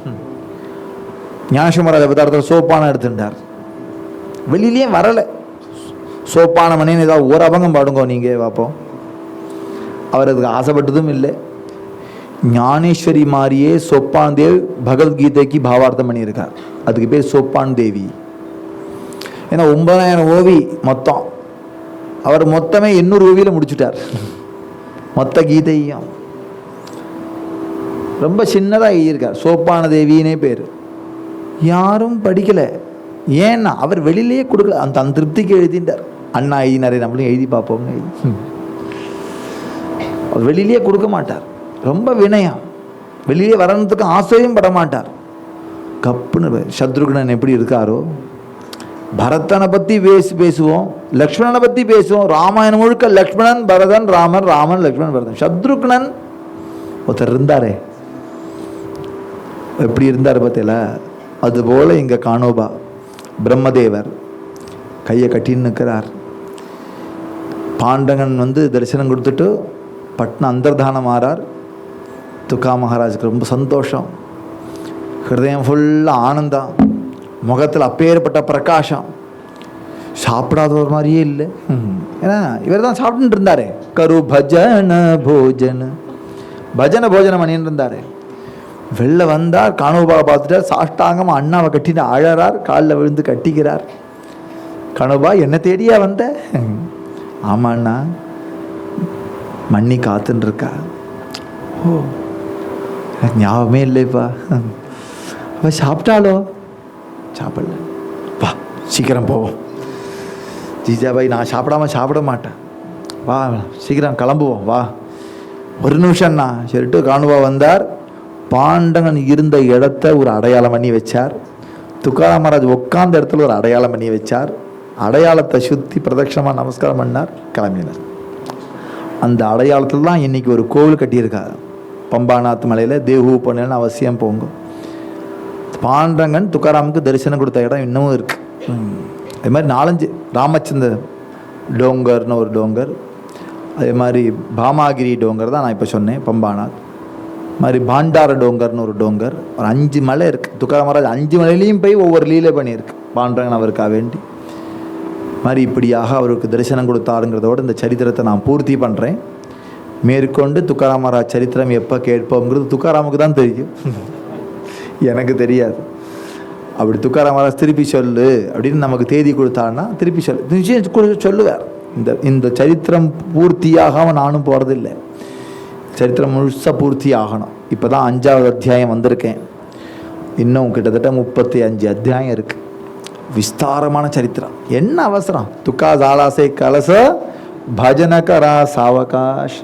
ஞானசம்பராஜ பதார்த்தத்தில் சோப்பானம் எடுத்துட்டார். வெளியிலேயே வரலை. சோப்பான மணின்னு ஏதாவது ஒரு அபங்கம் பாடுங்கோ நீங்கள் பார்ப்போம். அவர் அதுக்கு ஆசைப்பட்டதும் இல்லை. ஞானேஸ்வரி மாதிரியே சொப்பான் தேவ் பகவத்கீதைக்கு பாவார்த்தம் பண்ணியிருக்கார். அதுக்கு பேர் சொப்பான் தேவி. ஏன்னா 9000 ஓவி மொத்தம். அவர் மொத்தமே 800 ஓவியில் முடிச்சுட்டார் மொத்த கீதையும். ரொம்ப சின்னதாக எழுதியிருக்கார். சோப்பான தேவினே பேர். யாரும் படிக்கலை. ஏன்னா அவர் வெளியிலேயே கொடுக்கல. அந்த திருப்திக்கு எழுதிட்டார். அண்ணா எழுதினாரே, நம்மளும் எழுதி பார்ப்போம்னு எழுதி. அவர் வெளியிலேயே கொடுக்க மாட்டார். ரொம்ப வினயம். வெளியே வரணுத்துக்கு ஆசையும் பட மாட்டார். கப்புன்னு சத்ருக்னன் எப்படி இருக்காரோ, பரதனை பற்றி பேசுவோம், லக்ஷ்மணனை பற்றி பேசுவோம். ராமாயணம் முழுக்க லக்ஷ்மணன் பரதன், ராமன் ராமன் லக்ஷ்மணன் பரதன். சத்ருக்னன் ஒருத்தர் இருந்தாரே, எப்படி இருந்தார் பார்த்தீங்களா? அதுபோல் இங்கே காணோபா பிரம்மதேவர் கையை கட்டின்னு நிற்கிறார். பாண்டகன் தரிசனம் கொடுத்துட்டு பட்னம் அந்தர்தானம் ஆறார். துக்கா மகாராஜுக்கு ரொம்ப சந்தோஷம். ஹிருதயம் ஃபுல்லாக ஆனந்தம். முகத்தில் அப்பேற்பட்ட பிரகாசம். சாப்பிடாத ஒரு மாதிரியே இல்லை. ஏன்னா இவர் தான் சாப்பிட்டுட்டு இருந்தாரே. கரு பஜன போஜன போஜனம் பண்ணின்னு இருந்தாரு. வெளில வந்தார். காணோபாவை பார்த்துட்டார். சாஷ்டாங்கமாக அண்ணாவை கட்டிட்டு அழறார். காலில் விழுந்து கட்டிக்கிறார். காணோபா, என்ன தேடியா வந்த? ஆமா அண்ணா, மண்ணி காத்துன்னு இருக்கா. ஓ, எனக்கு ஞாபகமே இல்லைப்பா. அவ சாப்பிட்டாலோ? சாப்பிடல. வா சீக்கிரம் போவோம். ஜிஜாபாய், நான் சாப்பிட மாட்டேன். வா சீக்கிரம் கிளம்புவோம், வா. ஒரு நிமிஷம்ண்ணா சொல்லிட்டு காணுவா வந்தார். பாண்டகன் இருந்த இடத்த ஒரு அடையாளம் பண்ணி வச்சார். துக்காராம் மகாராஜ் உட்கார்ந்த இடத்துல ஒரு அடையாளம் பண்ணி வச்சார். அடையாளத்தை சுற்றி பிரதட்சணமாக நமஸ்காரம் பண்ணார், கிளம்பினார். அந்த அடையாளத்தில் தான் இன்னைக்கு ஒரு கோவில் கட்டியிருக்காரு. பம்பாநாத் மலையில் தேவு பண்ணலன்னு அவசியம் போங்க. பாண்டங்கன் துக்காராமுக்கு தரிசனம் கொடுத்த இடம் இன்னமும் இருக்குது. அதே மாதிரி 4-5 ராமச்சந்திர டோங்கர்னு ஒரு டோங்கர், அதே மாதிரி பாமாகிரி டோங்கர் தான் நான் இப்போ சொன்னேன், பம்பாநாத் மாதிரி பாண்டார டோங்கர்னு ஒரு டோங்கர். ஒரு 5 மலை இருக்குது. துக்காராம் மகாராஜ் 5 மலையிலையும் போய் ஒவ்வொரு லீலை பண்ணியிருக்கு பாண்டங்கன் அவருக்காக வேண்டி. மாதிரி இப்படியாக அவருக்கு தரிசனம் கொடுத்தாருங்கிறதோடு இந்த சரித்திரத்தை நான் பூர்த்தி பண்ணுறேன். மேற்கொண்டு துக்காராம் மகாராஜ் சரித்திரம் எப்போ கேட்போங்கிறது துக்காராமுக்கு தான் தெரியும், எனக்கு தெரியாது. அப்படி துக்காராம் மகாராஜ் திருப்பி சொல்லு அப்படின்னு நமக்கு தேதி கொடுத்தான்னா திருப்பி நிச்சயம் சொல்லுவார். இந்த சரித்திரம் பூர்த்தியாகாமல் நானும் போகிறதில்லை. சரித்திரம் முழுசாக பூர்த்தி ஆகணும். இப்போ தான் 5வது அத்தியாயம் வந்திருக்கேன். இன்னும் கிட்டத்தட்ட 35 அத்தியாயம் இருக்குது. விஸ்தாரமான சரித்திரம். என்ன அவசரம்? துக்கா ஜாலாசை கலச பஜனகரா சாவகாஷ்.